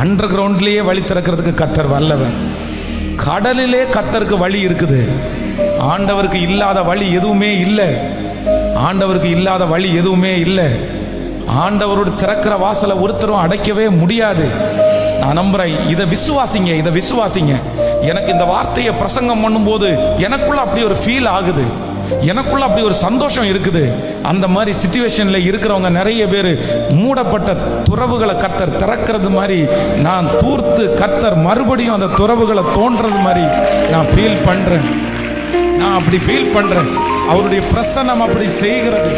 அண்டர் கிரவுண்ட்லேயே வழி திறக்கிறதுக்கு கர்த்தர் வல்லவர். கடலிலே கர்த்தருக்கு வழி இருக்குது. ஆண்டவருக்கு இல்லாத வழி எதுவுமே இல்லை. ஆண்டவரோடு திறக்கிற வாசலை ஒருத்தரும் அடைக்கவே முடியாது. நான் நம்புறேன். இதை விசுவாசிங்க. எனக்கு இந்த வார்த்தையை பிரசங்கம் பண்ணும்போது எனக்குள்ள அப்படி ஒரு ஃபீல் ஆகுது, எனக்குள்ள அப்படி ஒரு சந்தோஷம் இருக்குது. அந்த மாதிரி சிச்சுவேஷன்ல இருக்கிறவங்க நிறைய பேர் மூடப்பட்ட துறவுகளை கர்த்தர் திறக்கிறது மாதிரி நான் தூர்த்து கர்த்தர் மறுபடியும் அந்த துறவுகளை தோன்றது மாதிரி நான் ஃபீல் பண்றேன். அவருடைய பிரசன்னம் அப்படி செய்கிறது.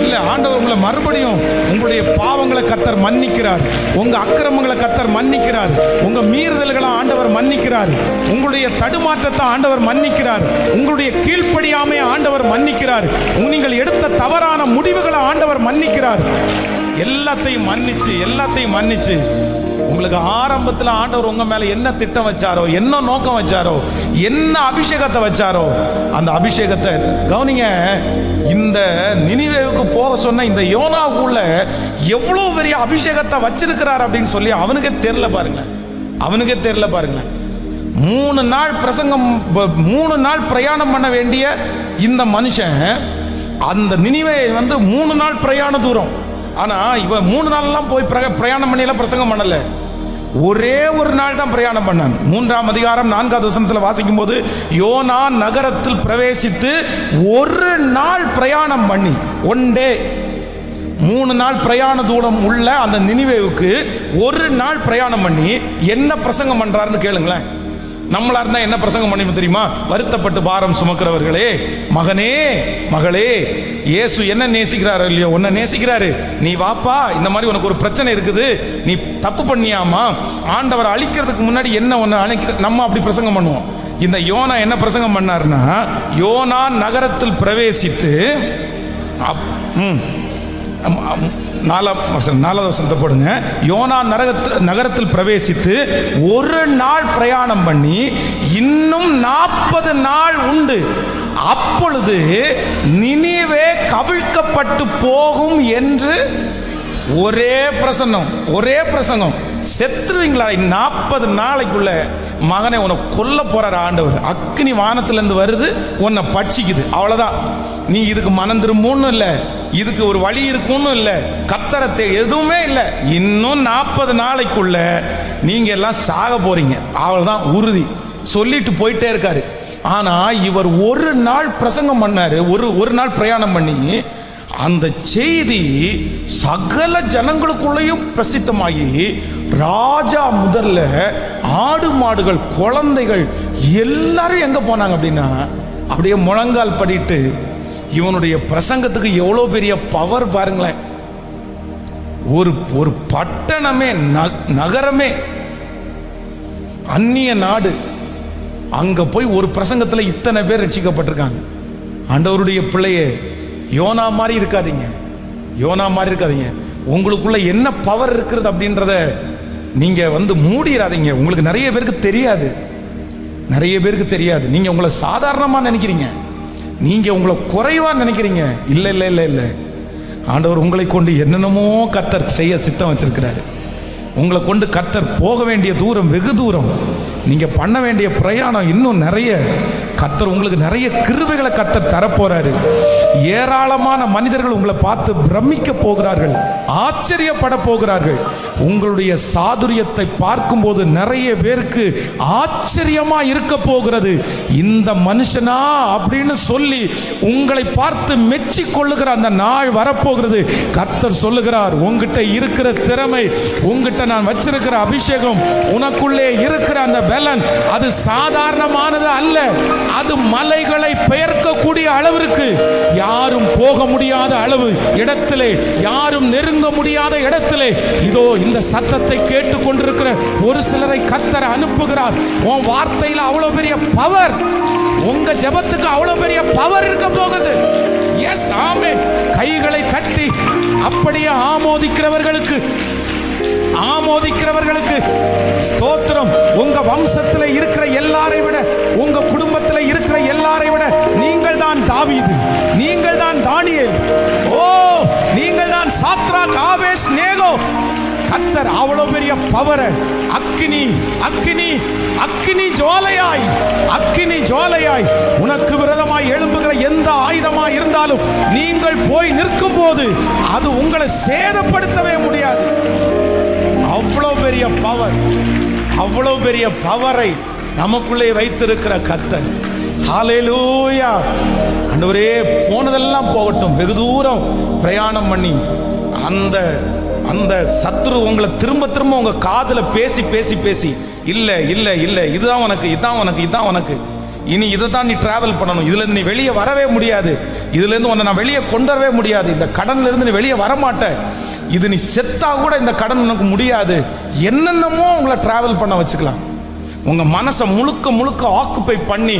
இல்ல, ஆண்டவர் உங்களை மறுபடியும் உங்களுடைய பாவங்களை கர்த்தர் மன்னிக்கிறார், உங்க அக்கிரமங்களை கர்த்தர் மன்னிக்கிறார், உங்க மீறுதல்களை ஆண்டவர் மன்னிக்கிறார், உங்களுடைய தடுமாற்றத்தை ஆண்டவர் மன்னிக்கிறார், உங்களுடைய கீழ்ப்படியாமை ஆண்டவர் மன்னிக்கிறார், நீங்கள் எடுத்த தவறான முடிவுகளை ஆண்டவர் மன்னிக்கிறார். எல்லாத்தையும் மன்னிச்சு உங்களுக்கு ஆரம்பத்தில் ஆண்டவர் உங்க மேல என்ன திட்டம் வச்சாரோ, என்ன நோக்கம் வச்சாரோ, என்ன அபிஷேகத்தை வச்சாரோ, அந்த அபிஷேகத்தை கவனிங்க. இந்த நினிவேவுக்கு போக சொன்ன இந்த யோனாவுக்குள்ள எவ்வளவு பெரிய அபிஷேகத்தை வச்சிருக்கிறார் அப்படின்னு சொல்லி அவனுக்கே தெரியல பாருங்க. 3 நாள் பிரசங்கம், 3 நாள் பிரயாணம் பண்ண வேண்டிய இந்த மனுஷன் அந்த நினிவே வந்து 3 நாள் பிரயாண தூரம். ஆனா இவன் 3 நாள்லாம் போய் பிரயாணம் பண்ணியெல்லாம் பிரசங்கம் பண்ணல. ஒரே ஒரு நாள் தான் பிரயாணம் பண்ணான். 3ஆம் அதிகாரம் 4வது வசனத்தில் வாசிக்கும் போது யோனா நகரத்தில் பிரவேசித்து ஒரு நாள் பிரயாணம் பண்ணி, ஒன் டே, 3 நாள் பிரயாண தூரம் உள்ள அந்த நினிவேவுக்கு ஒரு நாள் பிரயாணம் பண்ணி என்ன பிரசங்கம் பண்றாருன்னு கேளுங்களேன். நம்மளா இருந்தா என்ன பிரசங்கம் பண்ணி தெரியுமா? வருத்தப்பட்டு பாரம் சுமக்கிறவர்களே, மகனே மகளே, இயேசு என்ன நேசிக்கிறாரு இல்லையோ, உன்னை நேசிக்கிறாரு, நீ வாப்பா, இந்த மாதிரி உனக்கு ஒரு பிரச்சனை இருக்குது, நீ தப்பு பண்ணியாமா, ஆண்டவர் அழிக்கிறதுக்கு முன்னாடி என்ன ஒன்று அழைக்கிற, நம்ம அப்படி பிரசங்கம் பண்ணுவோம். இந்த யோனா என்ன பிரசங்கம் பண்ணாருன்னா, யோனா நகரத்தில் பிரவேசித்து 4வது வசனத்தை போடுங்க. யோனா நகரத்தில் பிரவேசித்து ஒரு நாள் பிரயாணம் பண்ணி இன்னும் 40 நாள் உண்டு, அப்பொழுது நினிவே கவிழ்க்கப்பட்டு போகும் என்று ஒரே பிரசங்கம். செத்துருவீங்களா 40 நாளைக்குள்ள? மகனை உன்னை கொல்ல போறார் ஆண்டவர். அக்னி வானத்திலிருந்து வருது, உன்னை பட்சிக்குது, அவ்வளவுதான். நீ இதுக்கு மனம் திரும்புன்னு இல்லை, இதுக்கு ஒரு வழி இருக்குன்னு இல்லை, கர்த்தரத்தை எதுவுமே இல்லை. இன்னும் 40 நாளைக்குள்ள நீங்க எல்லாம் சாக போறீங்க, அவ்வளவுதான், உறுதி சொல்லிட்டு போயிட்டே இருக்காரு. ஆனா இவர் ஒரு நாள் பிரசங்கம் பண்ணாரு, ஒரு நாள் பிரயாணம் பண்ணி அந்த செய்தி சகல ஜனங்களுக்குள்ளேயும் பிரசித்தமாகி ராஜா முதல்ல ஆடு மாடுகள் குழந்தைகள் எல்லாரும் எங்க போனாங்க அப்படின்னா அப்படியே முழங்கால் படிட்டு, இவனுடைய பிரசங்கத்துக்கு எவ்வளோ பெரிய பவர் பாருங்களேன். ஒரு பட்டணமே, நகரமே, அந்நிய நாடு, அங்க போய் ஒரு பிரசங்கத்துல இத்தனை பேர் ரட்சிக்கப்பட்டிருக்காங்க. ஆண்டவருடைய பிள்ளையே, யோனா மாதிரி இருக்காதீங்க. உங்களுக்குள்ள என்ன பவர் இருக்கிறது அப்படின்றத நீங்க வந்து மூடிடாதீங்க. உங்களுக்கு நிறைய பேருக்கு தெரியாது. நீங்க உங்களை சாதாரணமா நினைக்கிறீங்க, நீங்க உங்களை குறைவா நினைக்கிறீங்க. இல்ல, ஆண்டவர் உங்களை கொண்டு என்னென்னமோ கர்த்தர் செய்ய சித்தம் வச்சிருக்கிறாரு. உங்களை கொண்டு கர்த்தர் போக வேண்டிய தூரம் வெகு தூரம், நீங்க பண்ண வேண்டிய பிரயாணம் இன்னும் நிறைய. கர்த்தர் உங்களுக்கு நிறைய கிருபைகளை கர்த்தர் தரப்போறாரு. ஏராளமான மனிதர்கள் உங்களை பார்த்து பிரமிக்க போகிறார்கள், ஆச்சரியப்பட போகிறார்கள். உங்களுடைய சாதுரியத்தை பார்க்கும்போது நிறைய பேருக்கு ஆச்சரியமா இருக்க போகிறது. இந்த மனுஷனா அப்படின்னு சொல்லி உங்களை பார்த்து மெச்சி கொள்ளுகிற அந்த நாள் வரப்போகிறது. கர்த்தர் சொல்லுகிறார், உங்ககிட்ட இருக்கிற திறமை, உங்ககிட்ட நான் வச்சிருக்கிற அபிஷேகம், உனக்குள்ளே இருக்கிற அந்த பலன், அது சாதாரணமானது அல்ல. அது மலைகளை பெயர்க்கக்கூடிய அளவிற்கு, யாரும் போக முடியாத அளவு இடத்திலே, யாரும் நெருங்க முடியாத இடத்திலே, இதோ இந்த சத்தத்தை கேட்டுக் கொண்டிருக்கிற ஒரு சிலரை கர்த்தர் அனுப்புகிறார். உன் வார்த்தையில் அவ்வளவு பெரிய பவர், உங்க ஜெபத்துக்கு அவ்வளவு பெரிய பவர் இருக்க போகுது. எஸ், ஆமென். கைகளை தட்டி அப்படியே ஆமோதிக்கிறவர்களுக்கு ஆமோதிக்கிறவர்களுக்கு ஸ்தோத்திரம். உங்க வம்சத்தில் இருக்கிற எல்லாரை விட, உங்க குடும்பத்தில் இருக்கிற எல்லாரை விட நீங்கள் தான் தாவீது, நீங்கள் தான் தானியேல், ஓ நீங்கள் தான் சாத்ராக், ஆபேஸ், நேகோ. கர்த்தர் அவ்வளவு பெரிய பவர். அக்கினி அக்கினி அக்கினி ஜுவாலையாய், அக்கினி ஜுவாலையாய் உனக்கு விரோதமாய் எழும்புகிற எந்த ஆயுதமாய் இருந்தாலும் நீங்கள் போய் நிற்கும் போது அது உங்களை சேதப்படுத்தவே முடியாது. அவ்வளவு பெரிய பவர், அவ்வளவு பெரிய பவரை நமக்குள்ளே வைத்திருக்கிற கர்த்தர். ஹல்லேலூயா. ஆண்டவரே, போனதெல்லாம் போகட்டும், வெகு தூரம் பிரயாணம் பண்ணி அந்த அந்த சத்துரு உங்களை திரும்ப திரும்ப உங்க காதுல பேசி பேசி பேசி, இல்ல இல்ல இல்ல இதுதான் உனக்கு, இதான் உனக்கு, இதான் உனக்கு, இனி இதை தான் நீ டிராவல் பண்ணணும், இதுல இருந்து நீ வெளியே வரவே முடியாது, இதுல இருந்து உன்னை நான் வெளியே கொண்டு வரவே முடியாது, இந்த கடன்ல இருந்து நீ வெளியே வரமாட்ட, இது நீ செத்தா கூட இந்த கடன் உனக்கு முடியாது, என்னென்னமோ உங்களை டிராவல் பண்ண வச்சுக்கலாம். உங்க மனசை முழுக்க முழுக்க ஆக்குப்பை பண்ணி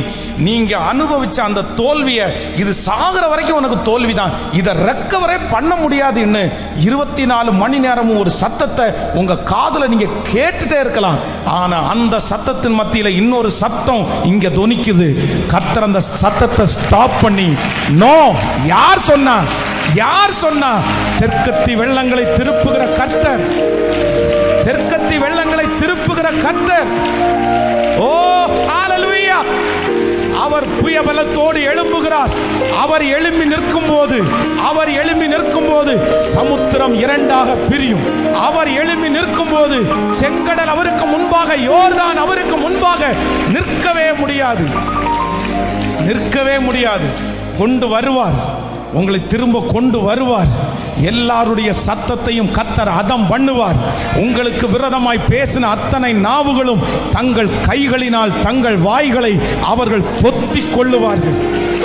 நீங்க அனுபவிச்ச அந்த தோல்வியை, இது சாகிற வரைக்கும் உனக்கு தோல்விதான், இதை ரெக்கவரே பண்ண முடியாதுன்னு 24 மணி நேரமும் ஒரு சத்தத்தை உங்க காதுல நீங்க கேட்டுட்டே இருக்கலாம். ஆனா அந்த சத்தத்தின் மத்தியில இன்னொரு சத்தம் இங்க தொனிக்குது. கர்த்தர் அந்த சத்தத்தை ஸ்டாப் பண்ணி, நோ, யார் சொன்னா, யார் சொன்னா? தெற்கத்தி வெள்ளங்களை திருப்புகிற கர்த்தர், தெற்கத்தி வெள்ளங்களை திருப்புகிற கர்த்தர். ஓ ஹல்லேலூயா. அவர் புயபலத்தோடு எழும்புகிறார். அவர் எழும்பி நிற்கும் போது, அவர் எழும்பி நிற்கும் போது சமுத்திரம் இரண்டாக பிரியும். அவர் எழும்பி நிற்கும் போது செங்கடல் அவருக்கு முன்பாக, யோர்தான் அவருக்கு முன்பாக நிற்கவே முடியாது, நிற்கவே முடியாது. கொண்டு வருவார், உங்களை திரும்ப கொண்டு வருவார். எல்லாருடைய சத்தத்தையும் கர்த்தர் அதம் பண்ணுவார். உங்களுக்கு விரோதமாய் பேசின அத்தனை நாவுகளும் தங்கள் கைகளினால் தங்கள் வாய்களை அவர்கள் பொத்திக் கொள்ளுவார்கள்,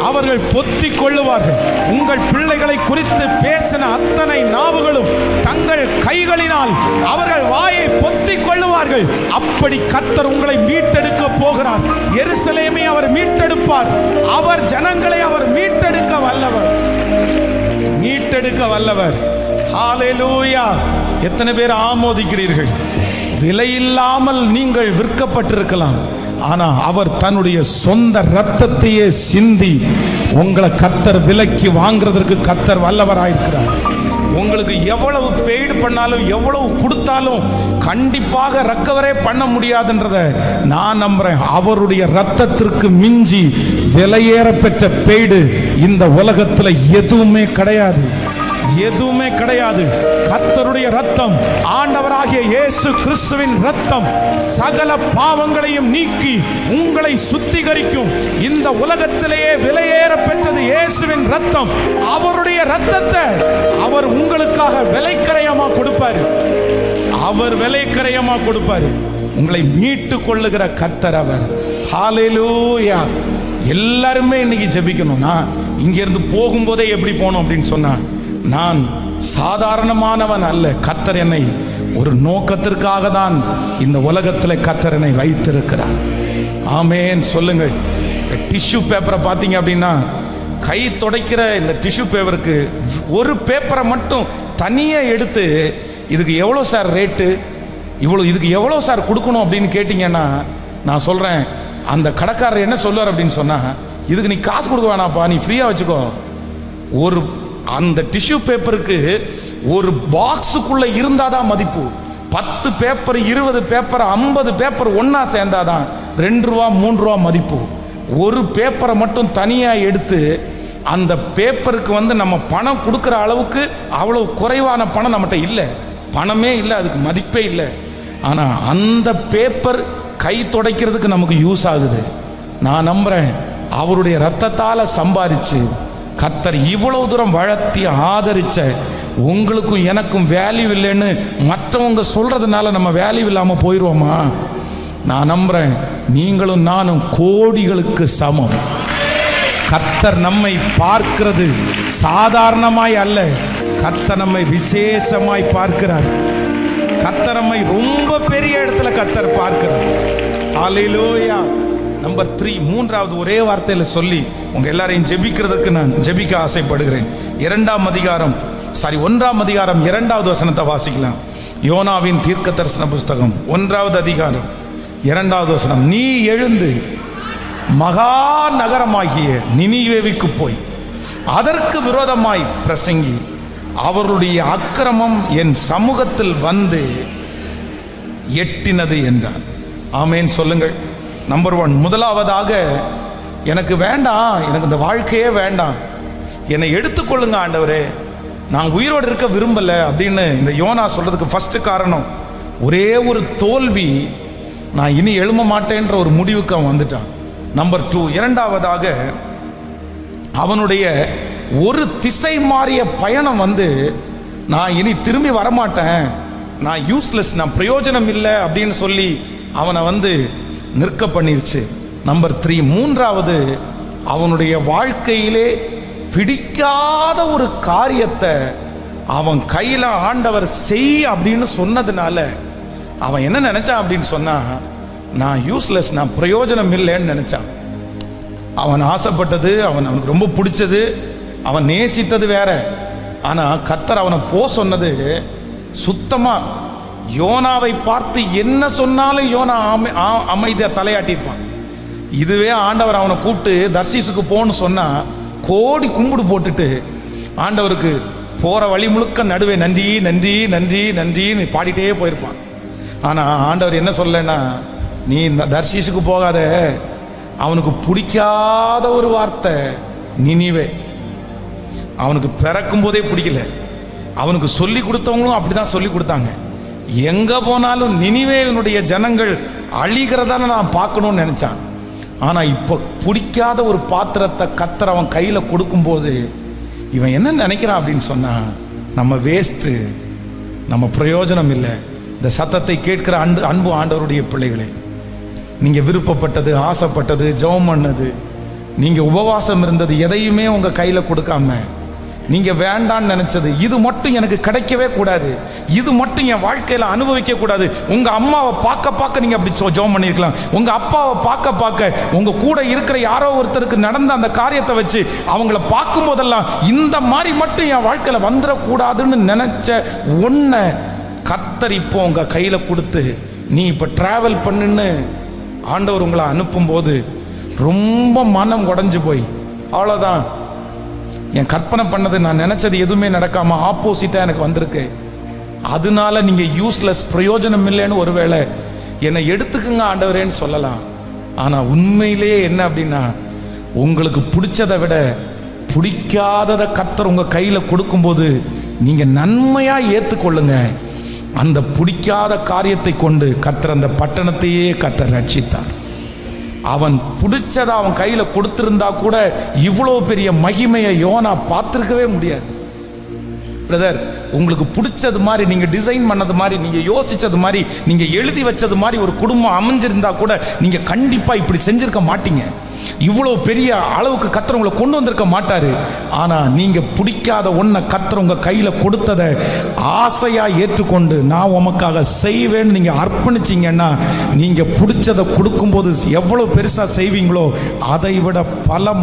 அவர்கள் பொத்திக் கொள்ளுவார்கள். உங்கள் பிள்ளைகளை குறித்து பேசின அத்தனை நாவுகளும் தங்கள் கைகளினால் அவர்கள் வாயை பொத்திக் கொள்ளுவார்கள். அப்படி கர்த்தர் உங்களை மீட்டெடுக்க போகிறார். எருசலேமை அவர் மீட்டெடுப்பார். அவர் ஜனங்களை அவர் மீட்டெடுக்க வல்லவர், மீட்டெடுக்க வல்லவர். ஹல்லேலூயா. எத்தனை பேர் ஆமோதிக்கிறீர்கள்? விலையில்லாமல் நீங்கள் விற்கப்பட்டிருக்கலாம், ஆனா அவர் தன்னுடைய சொந்த இரத்தத்தையே சிந்தி உங்களை கர்த்தர் விலைக்கு வாங்குறதற்கு கர்த்தர் வல்லவராயிருக்கிறார். உங்களுக்கு எவ்வளவு பெய்டு பண்ணாலும், எவ்வளவு கொடுத்தாலும் கண்டிப்பாக ரெக்கவரே பண்ண முடியாதுன்றத நான் நம்புறேன். அவருடைய ரத்தத்திற்கு மிஞ்சி விலையேற பெற்ற பெய்டு இந்த உலகத்துல எதுவுமே கிடையாது, எதுவுமே கிடையாது. கர்த்தருடைய ரத்தம், ஆண்டவராகிய இயேசு கிறிஸ்துவின் ரத்தம் சகல பாவங்களையும் நீக்கி உங்களை சுத்திகரிக்கும். இந்த உலகத்திலேயே விலையேற பெற்றது இயேசுவின் ரத்தம். அவருடைய ரத்தத்தை அவர் உங்களுக்காக விலைக்கரையமா கொடுப்பாரு, அவர் விலைக்கரையமா கொடுப்பாரு. உங்களை மீட்டு கொள்ளுகிற கர்த்தர் அவர். ஹல்லேலூயா. எல்லாருமே இன்னைக்கு ஜெபிக்கணும்னா இங்கிருந்து போகும்போதே எப்படி போகணும் அப்படின்னு சொன்னா, நான் சாதாரணமானவன் அல்ல, கர்த்தர் என்னை ஒரு நோக்கத்திற்காக தான் இந்த உலகத்தில் கர்த்தர் என்னை வைத்திருக்கிறார். ஆமேன் சொல்லுங்கள். டிஷ்யூ பேப்பரை பார்த்தீங்க அப்படின்னா, கை துடைக்கிற இந்த டிஷ்யூ பேப்பருக்கு ஒரு பேப்பரை மட்டும் தனியாக எடுத்து இதுக்கு எவ்வளோ சார் ரேட்டு, இதுக்கு எவ்வளோ சார் கொடுக்கணும் அப்படின்னு கேட்டிங்கன்னா, நான் சொல்கிறேன், அந்த கடைக்காரர் என்ன சொல்லுவார் அப்படின்னு சொன்னால், இதுக்கு நீ காசு கொடுக்க வேணாப்பா, நீ ஃப்ரீயாக வச்சுக்கோ. ஒரு அந்த டிஷ்யூ பேப்பருக்கு ஒரு பாக்ஸுக்குள்ளே இருந்தால் தான் மதிப்பு. 10 பேப்பர், 20 பேப்பர், 50 பேப்பர் ஒன்றா சேர்ந்தாதான் 2 ரூபா 3 ரூபா மதிப்பு. ஒரு பேப்பரை மட்டும் தனியாக எடுத்து அந்த பேப்பருக்கு நம்ம பணம் கொடுக்குற அளவுக்கு அவ்வளோ குறைவான பணம் நம்மகிட்ட இல்லை, பணமே இல்லை, அதுக்கு மதிப்பே இல்லை. ஆனால் அந்த பேப்பர் கை துடைக்கிறதுக்கு நமக்கு யூஸ் ஆகுது. நான் நம்புகிறேன், அவருடைய ரத்தத்தால் சம்பாதிச்சு கர்த்தர் இவ்வளவு தூரம் வளர்த்தி ஆதரிச்ச உங்களுக்கும் எனக்கும் வேல்யூ இல்லைன்னு மற்றவங்க சொல்றதுனால நம்ம வேல்யூ இல்லாமல் போயிடுவோமா? நான் நம்புறேன், நீங்களும் நானும் கோடிகளுக்கு சமம். கர்த்தர் நம்மை பார்க்கிறது சாதாரணமாய் அல்ல, கர்த்தர் நம்மை விசேஷமாய் பார்க்கிறார். கர்த்தர் நம்மை ரொம்ப பெரிய இடத்துல கர்த்தர் பார்க்கிறார். ஹல்லேலூயா. நம்பர் 3, மூன்றாவது ஒரே வார்த்தையில் சொல்லி உங்க எல்லாரையும் ஜெபிக்கிறதுக்கு நான் ஜெபிக்க ஆசைப்படுகிறேன். 1ஆம் அதிகாரம் 2வது வசனத்தை வாசிக்கலாம். யோனாவின் தீர்க்க தரிசன புஸ்தகம் 1வது அதிகாரம் 2வது வசனம். நீ எழுந்து மகா நகரமாகிய நினிவேவுக்கு போய் அதற்கு விரோதமாய் பிரசங்கி, அவருடைய அக்கிரமம் என் சமூகத்தில் வந்து எட்டினது என்றார். ஆமேன் சொல்லுங்கள். நம்பர் 1, முதலாவதாக எனக்கு வேண்டாம், எனக்கு இந்த வாழ்க்கையே வேண்டாம், என்னை எடுத்துக்கொள்ளுங்க ஆண்டவரே, நான் உயிரோடு இருக்க விரும்பலை அப்படின்னு இந்த யோனா சொல்றதுக்கு ஃபர்ஸ்ட் காரணம் ஒரே ஒரு தோல்வி. நான் இனி எழும்ப மாட்டேன்ற ஒரு முடிவுக்கு அவன் வந்துட்டான். நம்பர் 2, இரண்டாவதாக அவனுடைய ஒரு திசை மாறிய பயணம் வந்து நான் இனி திரும்பி வரமாட்டேன், நான் யூஸ்லெஸ், நான் பிரயோஜனம் இல்லை அப்படின்னு சொல்லி அவனை வந்து நிற்க பண்ணிருச்சு. நம்பர் 3, மூன்றாவது அவனுடைய வாழ்க்கையிலே பிடிக்காத ஒரு காரியத்தை அவன் கையில் ஆண்டவர் செய் அப்படின்னு சொன்னதுனால அவன் என்ன நினைச்சான் அப்படின்னு சொன்னா, நான் யூஸ்லெஸ், நான் பிரயோஜனம் இல்லைன்னு நினைச்சான். அவன் ஆசைப்பட்டது, அவனுக்கு ரொம்ப பிடிச்சது, அவன் நேசித்தது வேற. ஆனால் கர்த்தர் அவனை சொன்னது சுத்தமா யோனாவை பார்த்து என்ன சொன்னாலும் யோனா அமைதியா தலையாட்டியிருப்பான். இதுவே ஆண்டவர் அவனை கூப்பிட்டு தர்சீசுக்கு போன்னு சொன்னா கோடி கும்பிடு போட்டுட்டு ஆண்டவருக்கு போற வழி முழுக்க நடுவே நன்றி நன்றி நன்றி நன்றின்னு பாடிட்டே போயிருப்பான். ஆனால் ஆண்டவர் என்ன சொல்லனா, நீ இந்த தர்சீசுக்கு போகாத, அவனுக்கு பிடிக்காத ஒரு வார்த்தை நினிவே. அவனுக்கு பிறக்கும் போதே பிடிக்கல, அவனுக்கு சொல்லி கொடுத்தவங்களும் அப்படிதான் சொல்லி கொடுத்தாங்க. எங்க போனாலும் நினிவேவினுடைய ஜனங்கள் அழிகிறதா நான் பார்க்கணும்னு நினைச்சான். ஆனா இப்ப பிடிக்காத ஒரு பாத்திரத்தை கர்த்தர் அவன் கையில கொடுக்கும்போது இவன் என்ன நினைக்கிறான் அப்படின்னு சொன்னா, நம்ம வேஸ்ட், நம்ம பிரயோஜனம் இல்லை. இந்த சத்தத்தை கேட்கிற அன்பு ஆண்டவருடைய பிள்ளைகளே, நீங்க விருப்பப்பட்டது, ஆசைப்பட்டது, ஜெபம் பண்ணது, நீங்க உபவாசம் இருந்தது, எதையுமே உங்க கையில கொடுக்காம நீங்க வேண்டான்னு நினைச்சது, இது மட்டும் எனக்கு கிடைக்கவே கூடாது, இது மட்டும் என் வாழ்க்கையில அனுபவிக்க கூடாது. உங்க அம்மாவை பார்க்க நீங்க அப்படி ஜெபம் பண்ணிருக்கலாம். உங்க அப்பாவை பார்க்க உங்க கூட இருக்கிற யாரோ ஒருத்தருக்கு நடந்த அந்த காரியத்தை வச்சு அவங்கள பார்க்கும் போதெல்லாம் இந்த மாதிரி மட்டும் என் வாழ்க்கையில வந்துடக்கூடாதுன்னு நினைச்ச ஒன்ன கர்த்தர் இப்போ உங்க கையில கொடுத்து நீ இப்ப டிராவல் பண்ணுன்னு ஆண்டவர் உங்களை அனுப்பும் போது ரொம்ப மனம் உடைஞ்சு போய், அவ்வளோதான், என் கற்பனை பண்ணது, நான் நினைச்சது எதுவுமே நடக்காம ஆப்போசிட்டா எனக்கு வந்திருக்கு, அதனால நீங்க யூஸ்லெஸ், பிரயோஜனம் இல்லைன்னு ஒருவேளை என்னை எடுத்துக்குங்க ஆண்டவரேன்னு சொல்லலாம். ஆனா உண்மையிலேயே என்ன அப்படின்னா, உங்களுக்கு பிடிச்சதை விட பிடிக்காததை கர்த்தர் உங்க கையில கொடுக்கும்போது நீங்க நன்மையா ஏத்துக்கொள்ளுங்க. அந்த பிடிக்காத காரியத்தை கொண்டு கர்த்தர் அந்த பட்டணத்தையே கர்த்தர் ரட்சித்தார். அவன் பிடிச்சதை அவன் கையில கொடுத்திருந்தா கூட இவ்வளவு பெரிய மகிமையை யோனா பார்த்திருக்கவே முடியாது. பிரதர், உங்களுக்கு பிடிச்சது மாதிரி, நீங்க டிசைன் பண்ணது மாதிரி, நீங்க யோசிச்சது மாதிரி, நீங்க எழுதி வச்சது மாதிரி ஒரு குடும்பம் அமைஞ்சிருந்தா கூட நீங்க கண்டிப்பா இப்படி செஞ்சிருக்க மாட்டீங்க. இவ்வளவு பெரிய அளவுக்கு கர்த்தர் உங்களை கொண்டு வந்திருக்க மாட்டாரு. ஆனா நீங்க பிடிக்காத ஒன்ன கர்த்தர் உங்க கையில கொடுத்ததை ஆசையா ஏற்றுக்கொண்டு நான் உமக்காக செய்வேன்னு நீங்க அர்ப்பணிச்சீங்கன்னா, நீங்க பிடிச்சதை கொடுக்கும்போது எவ்வளவு பெருசா செய்வீங்களோ அதை விட பல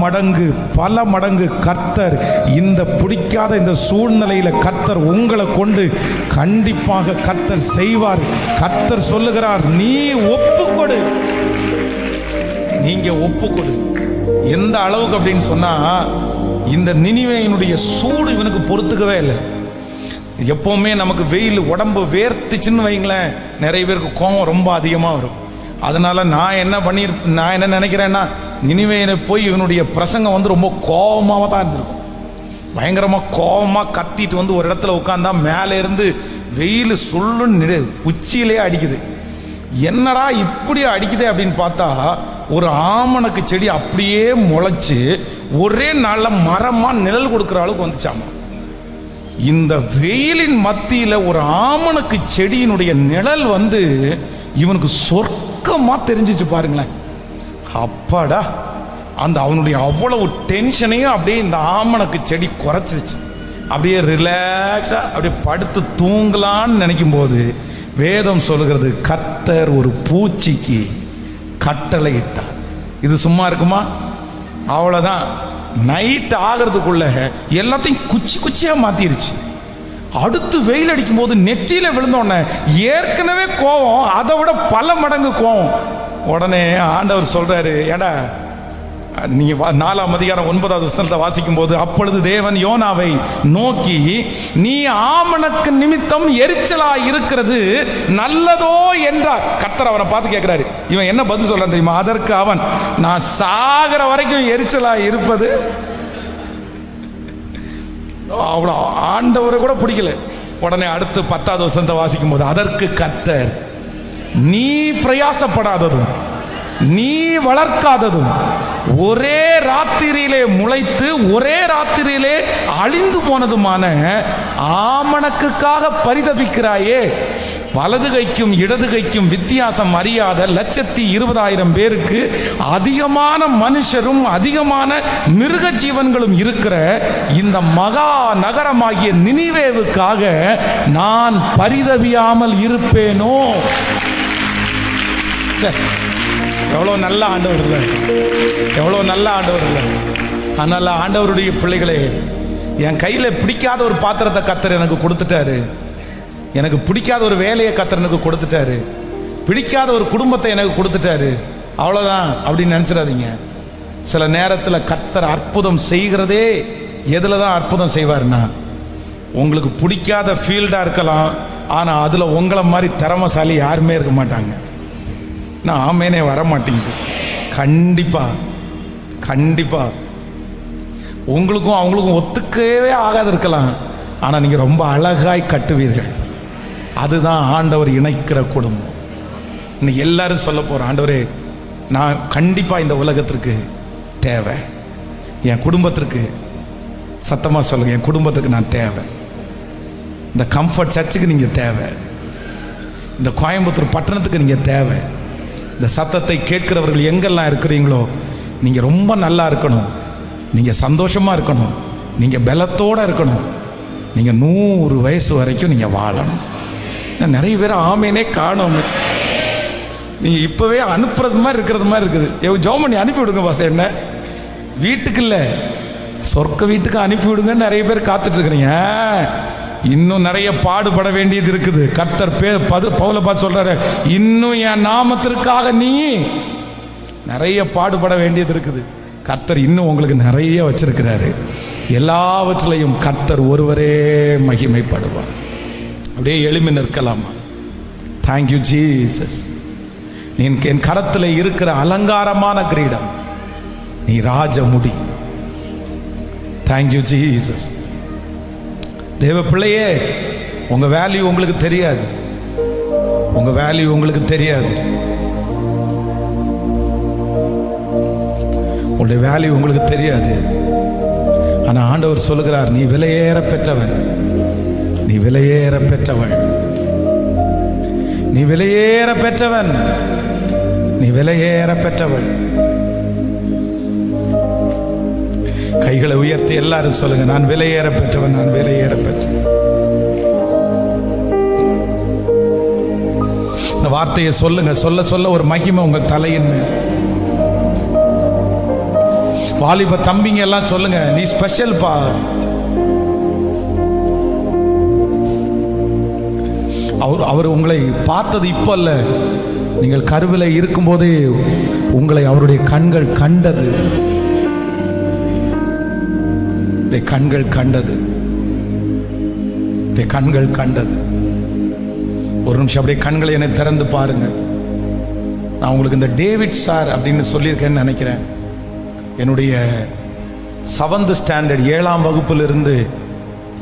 மடங்கு கர்த்தர் இந்த பிடிக்காத இந்த சூழ்நிலையில கர்த்தர் உங்களை கொண்டு கண்டிப்பாக கர்த்தர் செய்வார். கர்த்தர் சொல்லுகிறார், நீ ஒப்புக்கொடு, நீங்க ஒப்புக்கொடு. எந்த அளவுக்கு அப்படின்னு சொன்னா, இந்த நினிவேயினுடைய சூடு இவனுக்கு பொறுத்துக்கவே இல்லை. எப்பவுமே நமக்கு வெயில் உடம்பு வேர்த்துச்சுன்னு வைங்களேன், நிறைய பேருக்கு கோபம் ரொம்ப அதிகமாக வரும். அதனால நான் என்ன நினைக்கிறேன்னா, நினிவேயை போய் இவனுடைய பிரசங்கம் வந்து ரொம்ப கோபமாக தான் இருந்திருக்கும். பயங்கரமாக கோபமாக கத்திட்டு வந்து ஒரு இடத்துல உட்காந்தா மேலே இருந்து வெயில் சொல்லுன்னு உச்சியிலே அடிக்குது. என்னடா இப்படி அடிக்குதே அப்படின்னு பார்த்தா, ஒரு ஆமணக்கு செடி அப்படியே முளைச்சு ஒரே நாள்ல மரமா நிழல் கொடுக்குற அளவுக்கு வந்துச்சாமா. இந்த வெயிலின் மத்தியில ஒரு ஆமணக்கு செடியினுடைய நிழல் வந்து இவனுக்கு சொர்க்கமா தெரிஞ்சிச்சு பாருங்களேன். அப்பாடா, அந்த அவனுடைய அவ்வளவு டென்ஷனையும் அப்படியே இந்த ஆமணக்கு செடி குறைச்சிருச்சு. அப்படியே ரிலாக்ஸா அப்படியே படுத்து தூங்கலான்னு நினைக்கும் போது வேதம் சொல்லுகிறது, கர்த்தர் ஒரு பூச்சிக்கு கட்டளை இட்டார். இது சும்மா இருக்குமா? அவ்வளவுதான். நைட் ஆகிறதுக்குள்ள எல்லாத்தையும் குச்சியா மாத்திருச்சு. அடுத்து வெயில் அடிக்கும் போது நெற்றியில விழுந்தோடனே ஏற்கனவே கோவம், அதை விட பல மடங்கு கோவம். உடனே ஆண்டவர் சொல்றாரு, ஏடா நீங்க 4ஆம் அதிகாரம் 9வது வசனத்தை வாசிக்கும் போது, அப்பொழுது தேவன் யோனாவை நோக்கி, நீ ஆமணக்கு நிமித்தம் எரிச்சலா இருக்கிறது நல்லதோ என்றார். கர்த்தர் அவனை பார்த்து கேட்கிறாரு, இவன் என்ன பதில் சொல்றான் தெரியுமா? அதற்கு அவன், நான் சாகிற வரைக்கும் எரிச்சலா இருப்பது. அவ்வளோ ஆண்டவரை கூட பிடிக்கல. உடனே அடுத்து 10வது வசனத்தை வாசிக்கும் போது, அதற்கு கர்த்தர், நீ பிரயாசப்படாததும் நீ வளர்க்காததும் ஒரே ராத்திரியிலே முளைத்து ஒரே ராத்திரியிலே அழிந்து போனதுமான ஆமணக்குக்காக பரிதபிக்கிறாயே, வலது கைக்கும் இடது கைக்கும் வித்தியாசம் அறியாத 120,000 பேருக்கு அதிகமான மனுஷரும் அதிகமான மிருக ஜீவன்களும் இருக்கிற இந்த மகா நகரமாகிய நினிவேவுக்காக நான் பரிதபியாமல் இருப்பேனோ? எவ்வளோ நல்ல ஆண்டவர் இல்லை? எவ்வளோ நல்ல ஆண்டவர் இல்லை? அதனால் ஆண்டவருடைய பிள்ளைகளே, என் கையில் பிடிக்காத ஒரு பாத்திரத்தை கர்த்தர் எனக்கு கொடுத்துட்டாரு, எனக்கு பிடிக்காத ஒரு வேலையை கர்த்தர் எனக்கு கொடுத்துட்டாரு, பிடிக்காத ஒரு குடும்பத்தை எனக்கு கொடுத்துட்டாரு, அவ்வளோதான் அப்படின்னு நினச்சிடாதீங்க. சில நேரத்தில் கர்த்தர் அற்புதம் செய்கிறதே எதில் தான் அற்புதம் செய்வார்னா, உங்களுக்கு பிடிக்காத ஃபீல்டாக இருக்கலாம், ஆனால் அதில் உங்களை மாதிரி திறமசாலி யாருமே இருக்க மாட்டாங்க. நான் ஆமேனே வர மாட்டேங்குது. கண்டிப்பாக உங்களுக்கும் அவங்களுக்கும் ஒத்துக்கவே ஆகாது இருக்கலாம், ஆனால் நீங்கள் ரொம்ப அழகாய் கட்டுவீர்கள். அதுதான் ஆண்டவர் இணைக்கிற குடும்பம். இன்னைக்கு எல்லாரும் சொல்ல போகிறோம், ஆண்டவரே நான் கண்டிப்பாக இந்த உலகத்திற்கு தேவை, என் குடும்பத்திற்கு, சத்தமாக சொல்லுங்கள், என் குடும்பத்துக்கு நான் தேவை. இந்த கம்ஃபர்ட் சர்ச்சுக்கு நீங்கள் தேவை, இந்த கோயம்புத்தூர் பட்டணத்துக்கு நீங்கள் தேவை. இந்த சத்தத்தை கேட்கிறவர்கள் எங்கெல்லாம் இருக்கிறீங்களோ, நீங்கள் ரொம்ப நல்லா இருக்கணும், நீங்கள் சந்தோஷமாக இருக்கணும், நீங்கள் பலத்தோடு இருக்கணும், நீங்கள் 100 வயசு வரைக்கும் நீங்கள் வாழணும். நிறைய பேர் ஆமேனே காணும். நீங்கள் இப்போவே அனுப்புறது மாதிரி இருக்கிறது மாதிரி இருக்குது. ஜோம் பண்ணி அனுப்பி விடுங்க பாஸ், என்ன வீட்டுக்கு இல்லை சொர்க்க வீட்டுக்கு அனுப்பி விடுங்கன்னு நிறைய பேர் காத்துட்ருக்குறீங்க. இன்னும் நிறைய பாடுபட வேண்டியது இருக்குது. கர்த்தர் பவுலை பார்த்து சொல்றாரு, இன்னும் என் நாமத்திற்காக நீ நிறைய பாடுபட வேண்டியது இருக்குது. கர்த்தர் இன்னும் உங்களுக்கு நிறைய வச்சிருக்கிறாரு. எல்லாவற்றிலையும் கர்த்தர் ஒருவரே மகிமைப்படுவார். அப்படியே எளிமை நிற்கலாமா? Thank you Jesus. நீ என் கரத்தில் இருக்கிற அலங்காரமான கிரீடம், நீ ராஜமுடி. Thank you Jesus. தேவ பிள்ளையே, உங்க வேல்யூ உங்களுக்கு தெரியாது, உங்க வேல்யூ உங்களுக்கு தெரியாது, உங்களுடைய வேல்யூ உங்களுக்கு தெரியாது. ஆனா ஆண்டவர் சொல்லுகிறார், நீ விலையேற பெற்றவன், நீ விலையேற பெற்றவன், நீ விலையேற பெற்றவன், நீ விலையேற பெற்றவன். கைகளை உயர்த்தி எல்லாரும் சொல்லுங்க, நான் விலையேற பெற்றவன், நான் விலையேற பெற்றவன். இந்த வார்த்தையை சொல்லுங்க. சொல்ல சொல்ல ஒரு மகிமை உங்கள் தலையின் மேல். வாலிப தம்பிங்க எல்லாம் சொல்லுங்க, நீ ஸ்பெஷல் பா. அவர் உங்களை பார்த்தது இப்போ அல்ல, நீங்கள் கருவிலை இருக்கும்போதே உங்களை அவருடைய கண்கள் கண்டது. கண்கள் கண்டது, கண்கள் கண்டது. ஒரு நிமிஷம் அப்படியே கண்களை என்னை திறந்து பாருங்க. நான் உங்களுக்கு இந்த டேவிட் சார் அப்படின்னு சொல்லியிருக்கேன்னு நினைக்கிறேன். என்னுடைய 7th ஸ்டாண்டர்ட் 7ஆம் வகுப்பிலிருந்து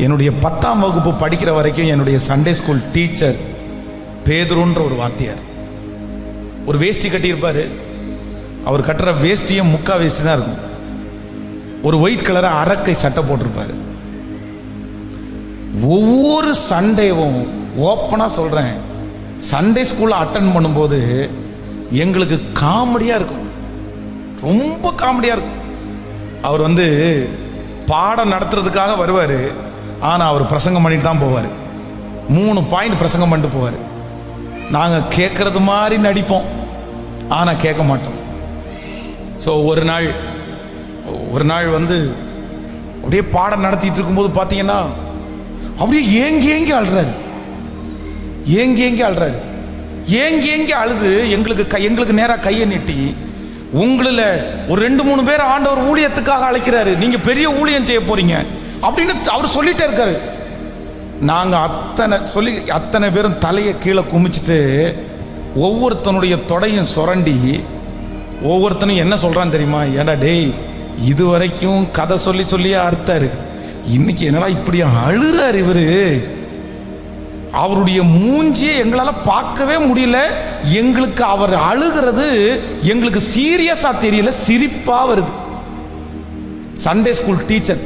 என்னுடைய 10ஆம் வகுப்பு படிக்கிற வரைக்கும் என்னுடைய சண்டே ஸ்கூல் டீச்சர் பேதுருன்ற ஒரு வாத்தியார். ஒரு வேஷ்டி கட்டியிருப்பார். அவர் கட்டுற வேஷ்டியும் முக்கா வேஷ்டி தான் இருக்கும். ஒரு ஒயிட் கலரை அரக்கை சட்டை போட்டிருப்பாரு. ஒவ்வொரு சண்டேவும் ஓப்பனாக சொல்கிறேன், சண்டே ஸ்கூலில் அட்டன் பண்ணும்போது எங்களுக்கு காமெடியாக இருக்கும், ரொம்ப காமெடியாக இருக்கும். அவர் பாடம் நடத்துறதுக்காக வருவார், ஆனால் அவர் பிரசங்கம் பண்ணிட்டு தான் போவார். 3 பாயிண்ட் பிரசங்கம் பண்ணிட்டு போவார். நாங்கள் கேட்குறது மாதிரி நடிப்போம், ஆனால் கேட்க மாட்டோம். ஸோ ஒரு நாள் அப்படியே பாடம் நடத்திட்டு இருக்கும்போது பார்த்தீங்கன்னா அப்படியே ஏங்கி ஏங்கி அழுறாரு, ஏங்கி ஏங்கி அழுறாரு. ஏங்கி ஏங்கி அழுது எங்களுக்கு நேராக கையை நீட்டி, உங்களில் ஒரு 2-3 பேர் ஆண்டவர் ஊழியத்துக்காக அழைக்கிறாரு, நீங்க பெரிய ஊழியம் செய்ய போறீங்க அப்படின்னு அவர் சொல்லிட்டே இருக்காரு. நாங்க அத்தனை பேரும் தலையை கீழே குமிச்சிட்டு ஒவ்வொருத்தனுடைய தொடையும் சுரண்டி ஒவ்வொருத்தனும் என்ன சொல்றான்னு தெரியுமா? ஏடா டேய், இது வரைக்கும் கதை சொல்லி சொல்லியே அறுத்தாரு, இன்னைக்கு என்னடா இப்படி அழுறாரு இவரு. அவருடைய மூஞ்சியை எங்களால பார்க்கவே முடியல. எங்களுக்கு அவர் அழுகிறது எங்களுக்கு சீரியஸா தெரியல, சிரிப்பா வருது. சண்டே ஸ்கூல் டீச்சர்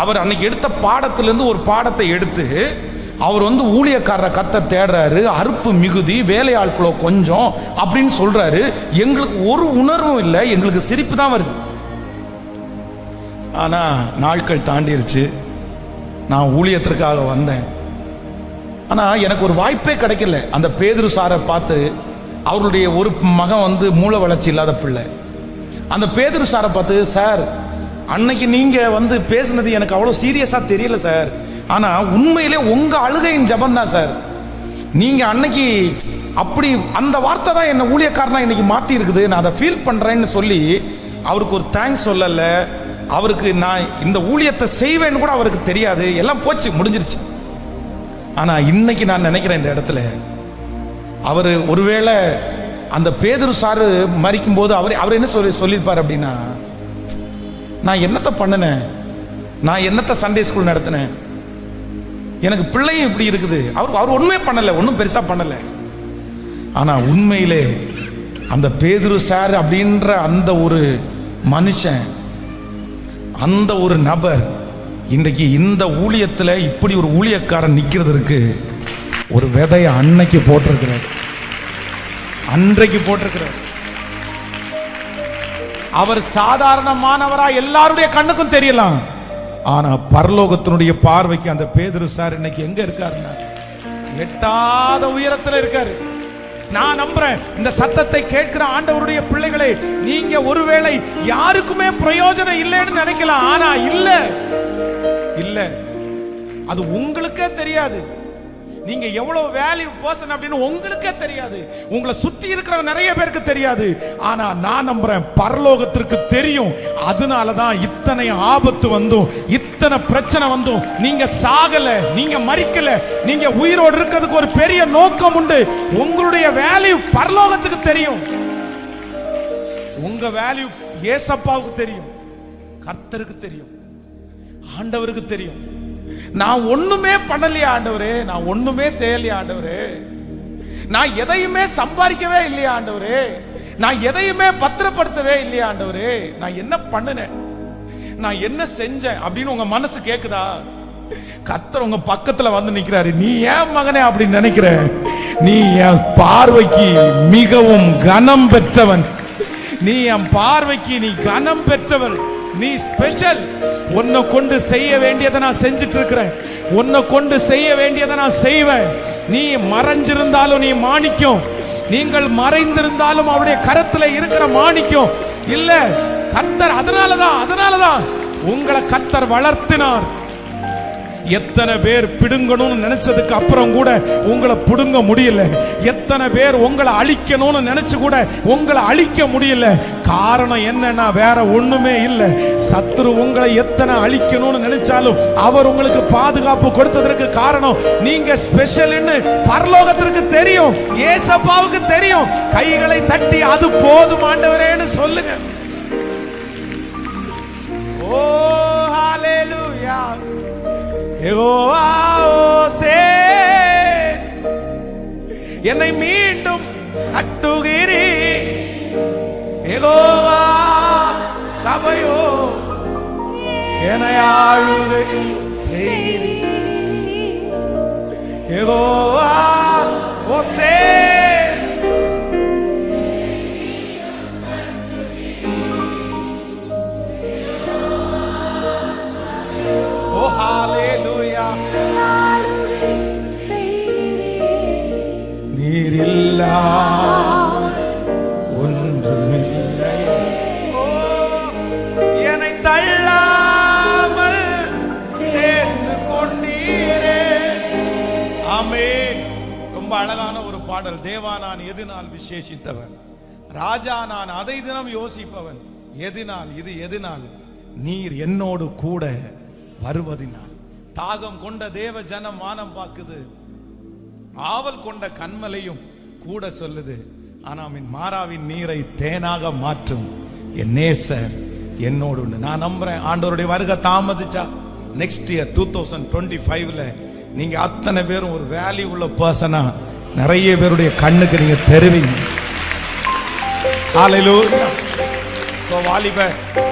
அவர் அன்னைக்கு எடுத்த பாடத்திலிருந்து ஒரு பாடத்தை எடுத்து அவர் ஊழியக்காரரை கர்த்தர் தேடுறாரு, அறுப்பு மிகுதி, வேலையாட்களோ கொஞ்சம் அப்படின்னு சொல்றாரு. எங்களுக்கு ஒரு உணர்வும் இல்லை, எங்களுக்கு சிரிப்பு தான் வருது. ஆனா நாட்கள் தாண்டிருச்சு, நான் ஊழியத்திற்காக வந்தேன். ஆனா எனக்கு ஒரு வாய்ப்பே கிடைக்கல. அந்த பேதுரு சாரை பார்த்து, அவருடைய ஒரு மகன் மூளை வளர்ச்சி இல்லாத பிள்ளை, அந்த பேதுரு சாரை பார்த்து, சார் அன்னைக்கு நீங்க பேசுனது எனக்கு அவ்வளவு சீரியஸா தெரியல சார், ஆனா உண்மையிலே உங்க அழுகையின் ஜபம் தான் சார், நீங்க அன்னைக்கு அப்படி அந்த வார்த்தை தான் என்ன ஊழியக்காரனா இன்னைக்கு மாத்தி இருக்குது, நான் அதை ஃபீல் பண்றேன்னு சொல்லி அவருக்கு ஒரு தேங்க்ஸ் சொல்லல. அவருக்கு நான் இந்த ஊழியத்தை செய்வேன்னு கூட அவருக்கு தெரியாது, எல்லாம் போச்சு, முடிஞ்சிருச்சு. ஆனா இன்னைக்கு நான் நினைக்கிறேன், இந்த இடத்துல அவர் ஒருவேளை அந்த பேதுரு சாரு மரிக்கும் போது அவர் என்ன சொல்லியிருப்பார் அப்படின்னா, நான் என்னத்தை பண்ணினேன், நான் என்னத்தை சண்டே ஸ்கூல் நடத்தினேன், எனக்கு பிள்ளையும் இப்படி இருக்குது. அவர் ஒண்ணுமே பண்ணல, ஒன்றும் பெருசா பண்ணல. ஆனா உண்மையிலே அந்த பேதுரு சார் அப்படின்ற அந்த ஒரு மனுஷன், அந்த ஒரு நபர் இன்றைக்கு இந்த ஊழியத்தில் இப்படி ஒரு ஊழியக்காரன் நிற்கிறதுக்கு ஒரு விதையை அன்னைக்கு போட்டிருக்கிறார், அன்றைக்கு போட்டிருக்கிறார். அவர் சாதாரணமானவரா எல்லாருடைய கண்ணுக்கும் தெரியலாம், ஆனா பரலோகத்தினுடைய பார்வைக்கு அந்த பேதுரு சார் இன்னைக்கு எங்க இருக்காருன்னா எட்டாத உயரத்தில் இருக்காரு. நான் நம்புறேன், இந்த சத்தத்தை கேட்கிற ஆண்டவருடைய பிள்ளைகளே, நீங்க ஒருவேளை யாருக்குமே பிரயோஜனம் இல்லைன்னு நினைக்கலாம், ஆனா இல்ல, அது உங்களுக்கே தெரியாது. நீங்க எவ்வளவு வேல்யூ பர்சன் அப்படின்னு உங்களுக்கே தெரியாது, உங்களை சுத்தி இருக்கிற நிறைய பேருக்கு தெரியாது. ஆனா நான் நம்புறேன், பரலோகத்திற்கு தெரியும். அதனாலதான் இத்தனை ஆபத்து வந்தும், இத்தனை பிரச்சனை வந்தும் நீங்க சாகல, நீங்க மரிக்கல, நீங்க உயிரோடு இருக்கிறதுக்கு ஒரு பெரிய நோக்கம் உண்டு. உங்களுடைய வேல்யூ பரலோகத்துக்கு தெரியும், உங்க வேல்யூ ஏசப்பாவுக்கு தெரியும், கர்த்தருக்கு தெரியும், ஆண்டவருக்கு தெரியும். நான் ஒண்ணுமே பண்ணலையா ஆண்டவரே, நான் ஒண்ணுமே செய்யலையா ஆண்டவரே, நான் எதையுமே சம்பாதிக்கவே இல்லையா ஆண்டவரே, நான் எதையுமே பத்திரப்படுத்தவே இல்லையா ஆண்டவரே, நான் என்ன பண்ணினேன், நான் என்ன செஞ்சேன் அப்படின்னு உங்க மனசு கேக்குதா? கர்த்தர் உங்க பக்கத்துல நிக்கிறாரு. நீ ஏன் மகனே அப்படின்னு நினைக்கிற? நீ என் பார்வைக்கு மிகவும் கனம் பெற்றவன், நீ என் பார்வைக்கு நீ கனம் பெற்றவன், நீ ஸ்பெஷல். உன்னை கொண்டு செய்ய வேண்டியதை நான் செஞ்சிட்டு இருக்கிறேன், உன்னை கொண்டு செய்ய வேண்டியதை நான் செய்வேன். நீ மறைஞ்சிருந்தாலும் நீ மாணிக்கம், நீங்கள் மறைந்திருந்தாலும் அவருடைய கரத்துல இருக்கிற மாணிக்கம் இல்ல. கர்த்தர் அதனாலதான் உங்களை கர்த்தர் வளர்த்தினார். எத்தனை பேர் பிடுங்கணும்னு நினைச்சதுக்கு அப்புறம் கூட உங்களை பிடுங்க முடியல, எத்தனை பேர் உங்களை அழிக்கணும்னு நினைச்சு கூட உங்களை அழிக்க முடியல. காரணம் என்னன்னா வேற ஒண்ணுமே இல்லை. சத்துரு உங்களை எத்தனை அழிக்கணும்னு நினைச்சாலும் அவர் உங்களுக்கு பாதுகாப்பு கொடுத்ததற்கு காரணம் நீங்க ஸ்பெஷல்னு பரலோகத்திற்கு தெரியும், ஏசப்பாவுக்கு தெரியும். கைகளை தட்டி அது போதும் ஆண்டவரேன்னு சொல்லுங்க. ஓ ஹalleluya. என்னை மீண்டும் கட்டுகிறீ யெகோவா, சபையோ என்னை ஆளுகை செய்கிறீ யெகோவா. ஓசே நீரில்லா ஒன்றுமில்லை. என்னை தள்ளாமல் சேர்த்து அழகான ஒரு பாடல். தேவா நான் எதினால் விசேஷித்தவன், ராஜா நான் அதை தினம் யோசிப்பவன், எதினால் இது எதினால் நீர் என்னோடு கூட வருவதினால். தாகம் கொண்ட தேவ ஜனம் வானம் பார்க்குது, ஆவல் கொண்ட கண்மலையும் கூட சொல்லுது, ஆனா மின் மாறாவின் நீரை தேனாக மாற்றும் என் நேசர் என்னோடு உண்டு. நான் நம்புறேன் ஆண்டவருடைய வருகை தாமதிச்சா நெக்ஸ்ட் இயர் 2025ல நீங்க அத்தனை பேரும் ஒரு வேல்யூ உள்ள பர்சனா நிறைய பேருடைய கண்ணுக்கு நீங்க தெரிவிங்க. ஹalleluya. சோ வாலிப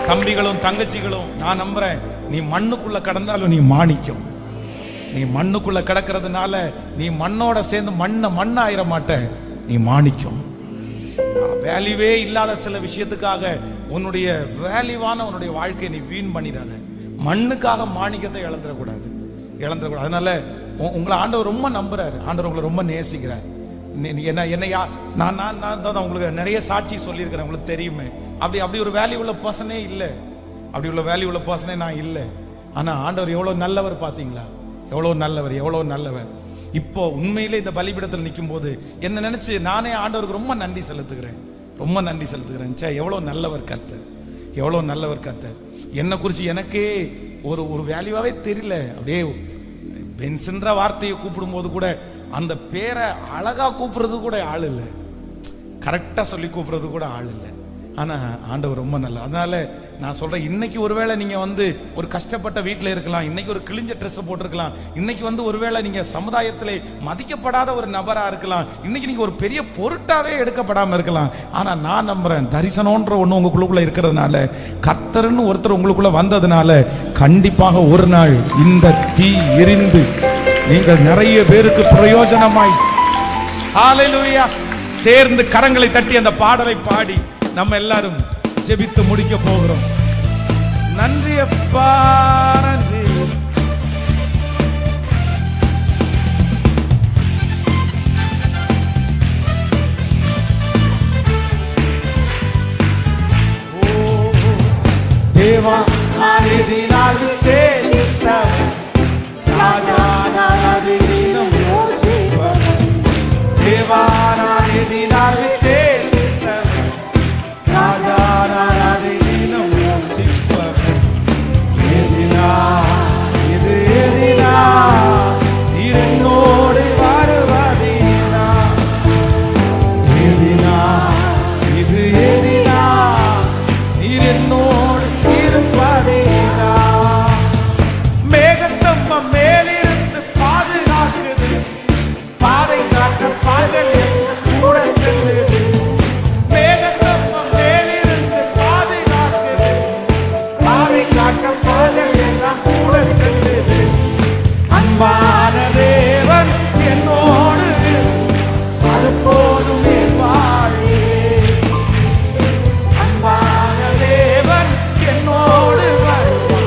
தம்பிகளும் தங்கச்சிகளும், நான் நம்புறேன் நீ மண்ணுக்குள்ள கடந்தாலும் நீ மாணிக்கம். நீ மண்ணுக்குள்ள கிடக்கிறதுனால நீ மண்ணோட சேர்ந்து மண்ணாயிர மாட்ட, நீ மாணிக்கம். வேல்யூவே இல்லாத சில விஷயத்துக்காக உன்னுடைய வேல்யூவான உன்னுடைய வாழ்க்கையை நீ வீண் பண்ணிடாத. மண்ணுக்காக மாணிக்கத்தை இழந்துடக்கூடாது. அதனால உங்களை ஆண்டவர் ரொம்ப நம்புறாரு, ஆண்டவர் உங்களை ரொம்ப நேசிக்கிறார். என்னையா நான் தான் உங்களுக்கு நிறைய சாட்சி சொல்லியிருக்கிறேன், உங்களுக்கு தெரியுமே. அப்படி ஒரு வேல்யூ உள்ள பர்சனே இல்லை, அப்படி உள்ள வேல்யூ உள்ள பர்சனே நான் இல்லை. ஆனா ஆண்டவர் எவ்வளவு நல்லவர் பார்த்தீங்களா, எவ்வளவு நல்லவர். இப்போ உண்மையிலே இந்த பலிபீடத்தில் நிற்கும் போது என்ன நினைச்சு நானே ஆண்டவருக்கு ரொம்ப நன்றி செலுத்துகிறேன். எவ்வளவு நல்லவர் கர்த்தர். என்னை குறித்து எனக்கே ஒரு வேல்யூவாவே தெரியல. அப்படியே பென்ஸ்ன்ற வார்த்தையை கூப்பிடும் போது கூட அந்த பேரை அழகா கூப்பிடுறது கூட ஆள் இல்லை, கரெக்டா சொல்லி கூப்பிடுறது கூட ஆள் இல்லை. ஆனா ஆண்டவர் ரொம்ப நல்ல. அதனால நான் சொல்றேன், இன்னைக்கு ஒருவேளை நீங்க ஒரு கஷ்டப்பட்ட வீட்டில் இருக்கலாம், இன்னைக்கு ஒரு கிழிஞ்ச ட்ரெஸ் போட்டிருக்கலாம், இன்னைக்கு ஒருவேளை நீங்க சமுதாயத்திலே மதிக்கப்படாத ஒரு நபரா இருக்கலாம், இன்னைக்கு நீங்க ஒரு பெரிய பொருட்டாவே எடுக்கப்படாம இருக்கலாம். ஆனா நான் நம்புறேன், தரிசனம்ன்ற ஒண்ணு உங்களுக்குள்ள இருக்கிறதுனால, கர்த்தர்னு ஒருத்தர் உங்களுக்குள்ள வந்ததுனால, கண்டிப்பாக ஒரு நாள் இந்த தீ எரிந்து நீங்கள் நிறைய பேருக்கு பிரயோஜனமாய், ஹalleluya, சேர்ந்து கரங்களை தட்டி அந்த பாடலை பாடி நம்ம எல்லாரும் ஜெபித்து முடிக்க போகிறோம். நன்றி அப்பா, நன்றி. தேவா நான் எதினால் விசேஷித்தவன், ராஜா நான் அதை தினம் யோசிப்பவன். தேவா நான் எதினால் விசேஷித்தவன், ராஜா நான் அதை தினம் யோசிப்பவன். இது எதினா நீர் என்னோடு வருவதினா, இது எதினா நீர் என்னோடு இருப்பதினா. மேகஸ்தம்பம் மேலிருந்து பாதுகாக்குது, பாதை காட்ட பகல் கூட செல்லுது. மேகஸ்தம்பம் மேலிருந்து பாதுகாக்குது, பாதை காட்ட பகல் எல்லாம் கூட செல்லுது. அன்பான தேவன் என்னோடு, அது போதும் என் வாழ்வே. அன்பான தேவன் என்னோடு வருவார்,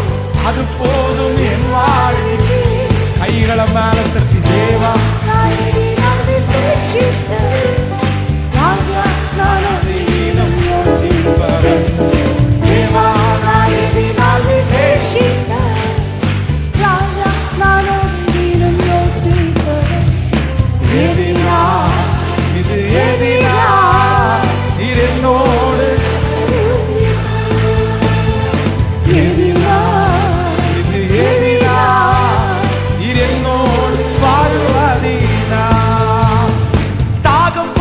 அது போதும் என் வாழ்வே. கைகளை மேல தட்டி தேவா தாகம்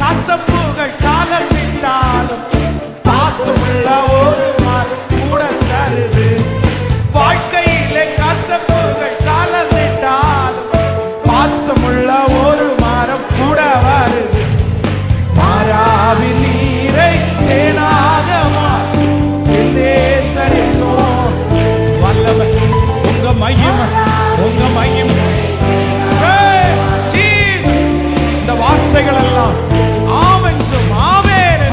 கசப்புகள் காலத்திட்டாலும் பாசமுள்ள ஒரு மரம் கூட சருது. வாழ்க்கையிலே கசப்புகள் காலத்திட்டாலும் பாசமுள்ள ஒரு மரம் கூட வருது. மாறாவின் நீரை தேனாக மாற்றும் என் நேசர் என்னோடு வல்லவர். உங்க மகிமை, உங்க மகிமை. Praise Jesus. இந்த வார்த்தைகள் எல்லாம் ஆமென்றும் ஆமென்.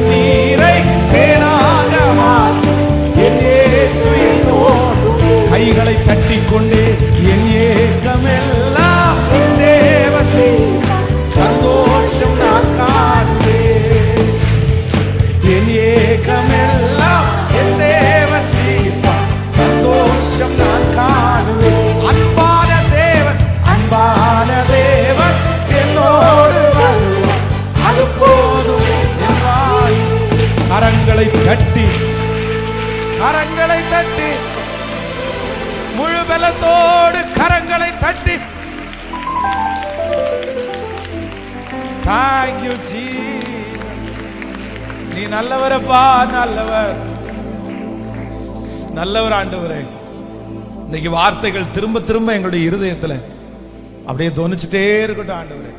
நீரை தேனாக மாற்றும் என் இயேசு என்னோடு. கைகளை தட்டிக்கொண்டே என் ஏக்கமெல்லாம் தேவத்தை சந்தோஷம் நான் காணுவேன். என் ஏக்கமெல்லாம் என் தேவன் தீர்ப்பார், சந்தோஷம் நான் காணுவேன். அன்பான தேவன், அன்பான தேவன் என்னோடு வருவார், அது போதும் என் வாழ். கரங்களை தட்டி, கரங்களை தட்டி, முழு பலத்தோடு கரங்களை தட்டி. Thank you, Jesus. நீ நல்லவரப்பா, நல்லவர், நல்லவர் ஆண்டவரே. இன்னைக்கு வார்த்தைகள் திரும்ப திரும்ப எங்களுடைய இருதயத்துல அப்படியே தோணிச்சுட்டே இருக்கட்டும் ஆண்டவரே.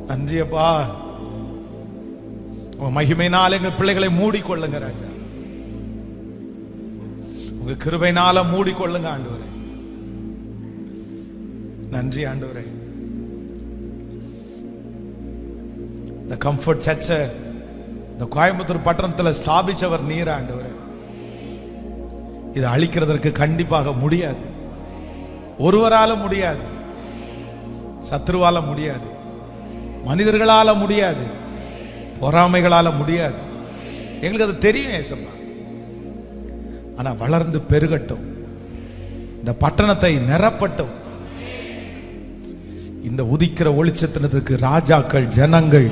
நன்றியப்பா. உங்க மகிமையினால் எங்கள் பிள்ளைகளை மூடிக்கொள்ளுங்க ராஜா. உங்க கிருபையினால மூடிக்கொள்ளுங்க ஆண்டவரே. நன்றி ஆண்டவரே. இந்த கம்ஃபர்ட் சர்ச்சை இந்த கோயம்புத்தூர் பட்டணத்தில் ஸ்தாபிச்சவர் நீர் ஆண்டவரே. இதை அழிக்கிறதற்கு கண்டிப்பாக முடியாது. ஒருவரால முடியாது, சத்ருவால முடியாது, மனிதர்களால முடியாது, பொறாமைகளால முடியாது. எங்களுக்கு அது தெரியும் ஏசப்பா. ஆனா வளர்ந்து பெருகட்டும், இந்த பட்டணத்தை நிரப்பட்டும். இந்த உதிக்கிற ஒளிச்சத்தினத்துக்கு ராஜாக்கள் ஜனங்கள்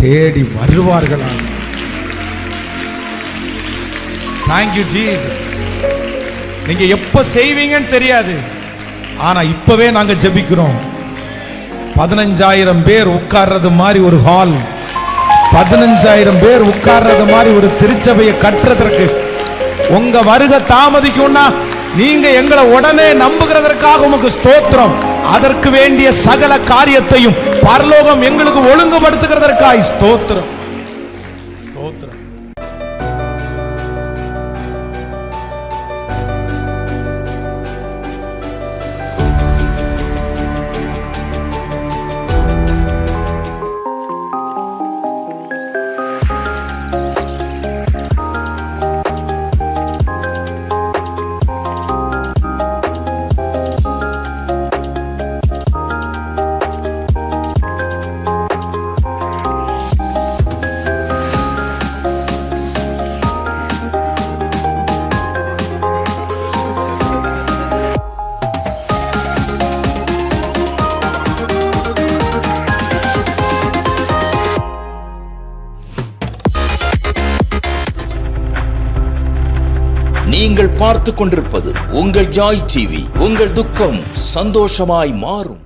தேடி வருவார்களா? Thank you Jesus. நீங்க எப்ப செய்வீங்கன்னு தெரியாது, ஆனா இப்பவே நாங்க ஜெபிக்கிறோம். 15,000 பேர் உட்கார்றது மாதிரி ஒரு ஹால், 15,000 பேர் உட்கார்றது மாதிரி ஒரு திருச்சபையை கட்டுறதற்கு உங்க வருகை தாமதிக்கும்னா நீங்க எங்களை உடனே நம்புகிறதற்காக உமக்கு ஸ்தோத்திரம். அதற்கு வேண்டிய சகல காரியத்தையும் பரலோகம் எங்களுக்கு ஒழுங்குபடுத்துகிறதற்காக ஸ்தோத்திரம், ஸ்தோத்திரம். நீங்கள் பார்த்து கொண்டிருப்பது உங்கள் ஜாய் டிவி. உங்கள் துக்கம் சந்தோஷமாய் மாறும்.